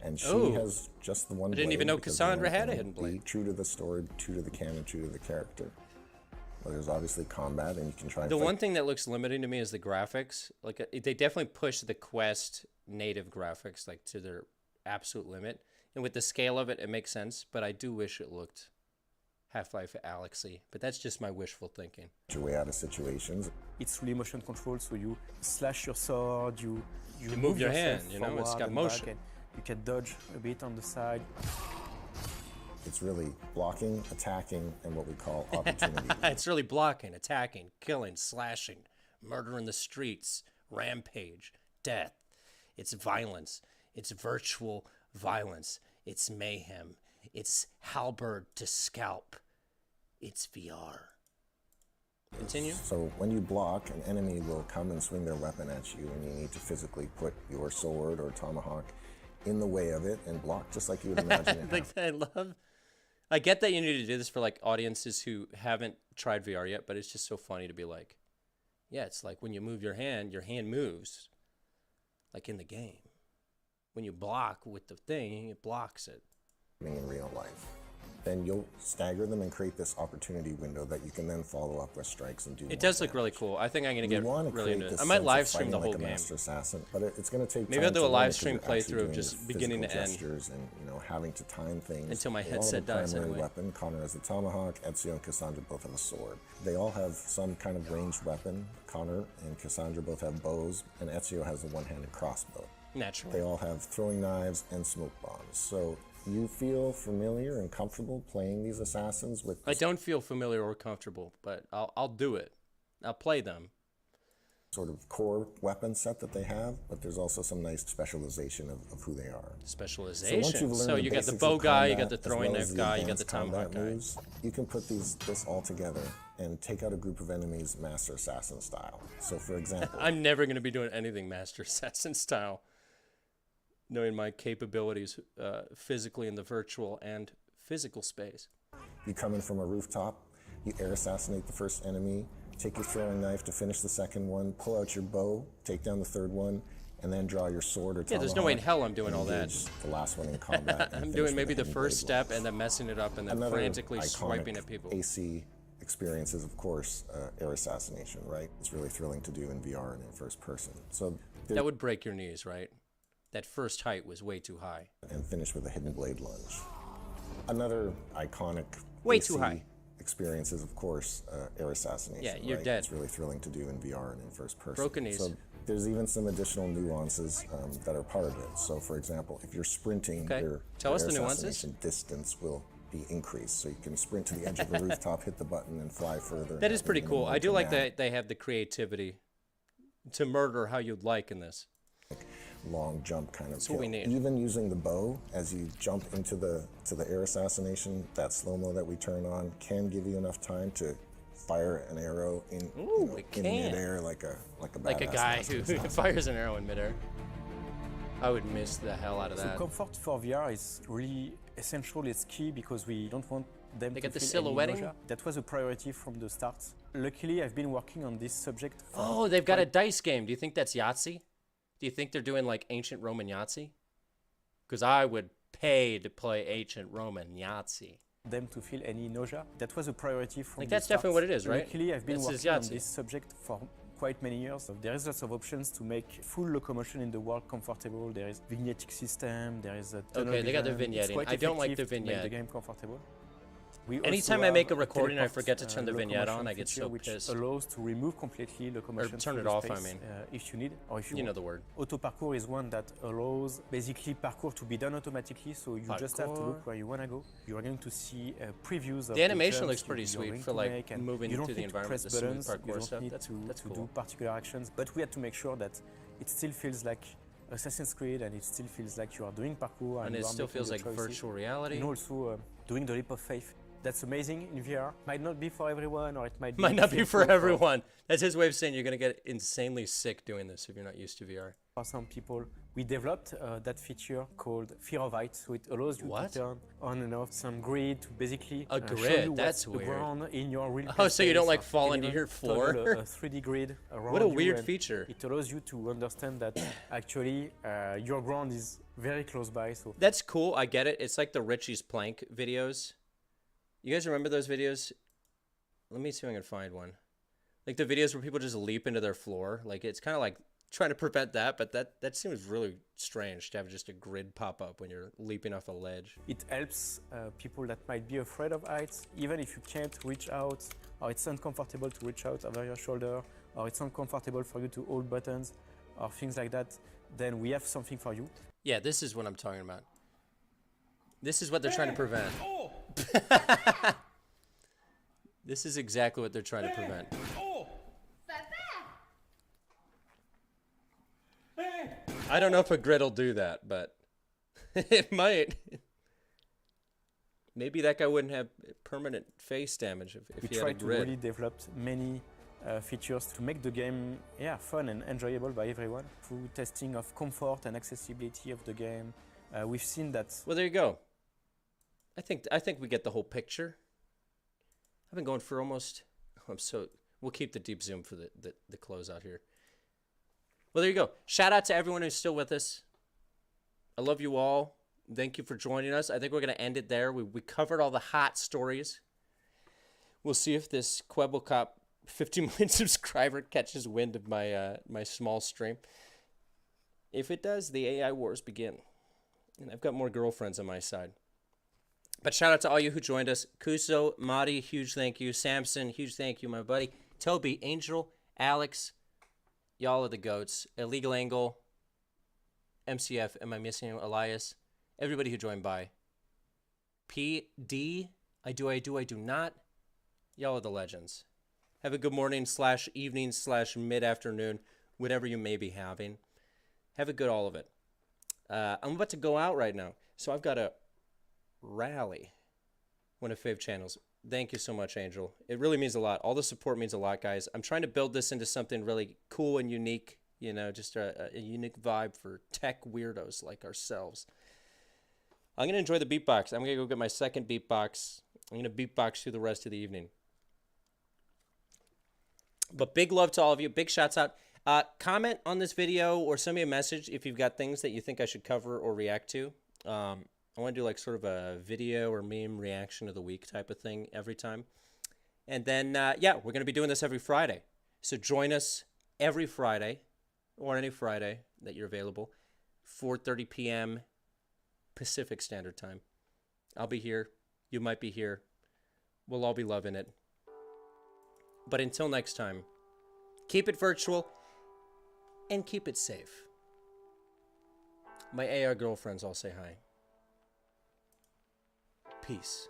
J: And she has just the one blade.
A: I didn't even know
J: because
A: Cassandra
J: they
A: had a
J: wanted
A: hidden
J: to be
A: blade.
J: True to the story, true to the canon, true to the character. Well, there's obviously combat, and you can try and
A: The
J: fight.
A: one thing that looks limiting to me is the graphics. Like they definitely push the Quest native graphics like to their absolute limit, and with the scale of it, it makes sense. But I do wish it looked Half-Life Alyx-y. But that's just my wishful thinking.
J: Your way out of situations.
K: It's really motion control, so you slash your sword, you
A: move your
K: yourself
A: hand, it's
K: forward
A: got
K: and
A: motion.
K: back, and you can dodge a bit on the side.
J: It's really blocking, attacking, and what we call opportunity.
A: It's really blocking, attacking, killing, slashing, murder in the streets, rampage, death. It's violence. It's virtual violence. It's mayhem. It's halberd to scalp. It's VR. Continue.
J: So when you block, an enemy will come and swing their weapon at you, and you need to physically put your sword or tomahawk in the way of it and block just like you would imagine it.
A: Like I love. I get that you need to do this for like audiences who haven't tried VR yet, but it's just so funny to be like, yeah, it's like when you move your hand moves, like in the game. When you block with the thing, it blocks it.
J: In real life. then you'll stagger them and create this opportunity window that you can then follow up with strikes and do.
A: It does look really cool. I think I'm gonna get really into it. I might live stream the whole game.
J: Master assassin, but it's going to take.
A: Maybe I'll do a live stream playthrough of just beginning to end.
J: And having to time things
A: until my headset dies anyway.
J: Weapon. Connor has the tomahawk. Ezio and Cassandra both have a sword. They all have some kind of ranged weapon. Connor and Cassandra both have bows, and Ezio has the one-handed crossbow.
A: Naturally.
J: They all have throwing knives and smoke bombs. So you feel familiar and comfortable playing these assassins with...
A: I don't feel familiar or comfortable, but I'll do it. I'll play them.
J: Sort of core weapon set that they have, but there's also some nice specialization of who they are.
A: Specialization. So you got the bow guy, you got the throwing knife guy, you got the tomahawk guy.
J: You can put this all together and take out a group of enemies Master Assassin style. So for example...
A: I'm never going to be doing anything Master Assassin style, knowing my capabilities physically in the virtual and physical space.
J: You come in from a rooftop, you air assassinate the first enemy, take your throwing knife to finish the second one, pull out your bow, take down the third one, and then draw your sword or tomahawk.
A: Yeah, there's no way in hell I'm doing all that.
J: The last one in combat.
A: I'm doing maybe the first step and then messing it up and then frantically swiping at people.
J: AC experience is, of course, air assassination, right? It's really thrilling to do in VR and in first person. So
A: that would break your knees, right? That first height was way too high.
J: And finish with a hidden blade lunge. Another iconic
A: too high
J: experience is, of course, air assassination.
A: Yeah, you're
J: right?
A: dead.
J: It's really thrilling to do in VR and in first person.
A: Broken knees.
J: So there's even some additional nuances that are part of it. So, for example, if you're sprinting, your
A: Tell us
J: air
A: the nuances.
J: assassination distance will be increased. So you can sprint to the edge of a rooftop, hit the button, and fly further.
A: That is pretty cool. I do like that they have the creativity to murder how you'd like in this.
J: Long jump kind of
A: That's what we need.
J: Even using the bow as you jump into the air assassination, that slow-mo that we turn on can give you enough time to fire an arrow in midair like a
A: guy who fires an arrow in midair. I would miss the hell out of that.
K: So comfort for VR is really essential. It's key because we don't want them to
A: get the
K: feel
A: silhouetting.
K: any nausea. That was a priority from the start. Luckily, I've been working on this subject.
A: Oh, they've got a dice game. Do you think that's Yahtzee? Do you think they're doing like ancient Roman Yahtzee? Because I would pay to play ancient Roman Yahtzee.
K: Them to feel any nausea. That was a priority from
A: like
K: the
A: that's
K: start.
A: definitely what it is, right?
K: Luckily, I've been working on this subject for quite many years. There is lots of options to make full locomotion in the world comfortable. There is vignetting system. There is a tunnel
A: they got the
K: vision.
A: vignetting. I don't like the
K: to make
A: vignette.
K: the game comfortable.
A: Anytime I make a recording and I forget to turn the vignette on, I get so
K: which
A: pissed.
K: Allows to remove completely locomotion.
A: Or turn it off, I mean.
K: If you need, or if
A: you know the word.
K: Auto parkour is one that allows basically parkour to be done automatically, so you just have to look where you want to go. You are going to see previews of
A: the animation looks pretty sweet for like moving through the environment, the smooth parkour stuff. That's cool.
K: Do particular actions, but we had to make sure that it still feels like Assassin's Creed and it still feels like you are doing parkour
A: and it still feels like virtual reality.
K: And also doing the leap of faith. That's amazing in VR. Might not be for everyone, or it might
A: not be for everyone. That's his way of saying you're going to get insanely sick doing this if you're not used to VR.
K: For some people, we developed that feature called Fear of Heights, so it allows you to turn on and off some grid to basically
A: a grid.
K: show you
A: That's
K: what's
A: weird.
K: The ground in your real
A: so you don't like fall into your floor?
K: A 3D grid around
A: what a
K: you,
A: weird feature.
K: It allows you to understand that actually your ground is very close by. So
A: that's cool. I get it. It's like the Richie's Plank videos. You guys remember those videos? Let me see if I can find one. Like the videos where people just leap into their floor. Like it's kind of like trying to prevent that, but that seems really strange to have just a grid pop up when you're leaping off a ledge.
K: It helps people that might be afraid of heights, even if you can't reach out, or it's uncomfortable to reach out over your shoulder, or it's uncomfortable for you to hold buttons, or things like that, then we have something for you.
A: Yeah, this is what I'm talking about. This is what they're trying to prevent. This is exactly what they're trying to prevent. I don't know if a grid will do that, but it might. Maybe that guy wouldn't have permanent face damage if he had a grid.
K: We tried to really develop many features to make the game fun and enjoyable by everyone through testing of comfort and accessibility of the game. We've seen that.
A: Well, there you go. I think we get the whole picture. I've been going for almost. We'll keep the deep zoom for the close out here. Well, there you go. Shout out to everyone who's still with us. I love you all. Thank you for joining us. I think we're going to end it there. We covered all the hot stories. We'll see if this Kwebbelkop 50 million subscriber catches wind of my my small stream. If it does, the AI wars begin. And I've got more girlfriends on my side. But shout out to all you who joined us. Kuso, Madi, huge thank you. Samson, huge thank you, my buddy. Toby, Angel, Alex, y'all are the goats. Illegal Angle, MCF, am I missing Elias? Everybody who joined by. PD, I do not. Y'all are the legends. Have a good morning / evening / mid-afternoon, whatever you may be having. Have a good all of it. I'm about to go out right now, so I've got to rally one of Fave channels. Thank you so much, Angel. It really means a lot. All the support means a lot, guys. I'm trying to build this into something really cool and unique, you know, just a unique vibe for tech weirdos like ourselves. I'm going to enjoy the beatbox. I'm going to go get my second beatbox. I'm going to beatbox through the rest of the evening. But big love to all of you. Big shouts out. Comment on this video or send me a message if you've got things that you think I should cover or react to. I want to do like sort of a video or meme reaction of the week type of thing every time. And then, yeah, we're going to be doing this every Friday. So join us every Friday or any Friday that you're available, 4:30 p.m. Pacific Standard Time. I'll be here. You might be here. We'll all be loving it. But until next time, keep it virtual and keep it safe. My AR girlfriends all say hi. Peace.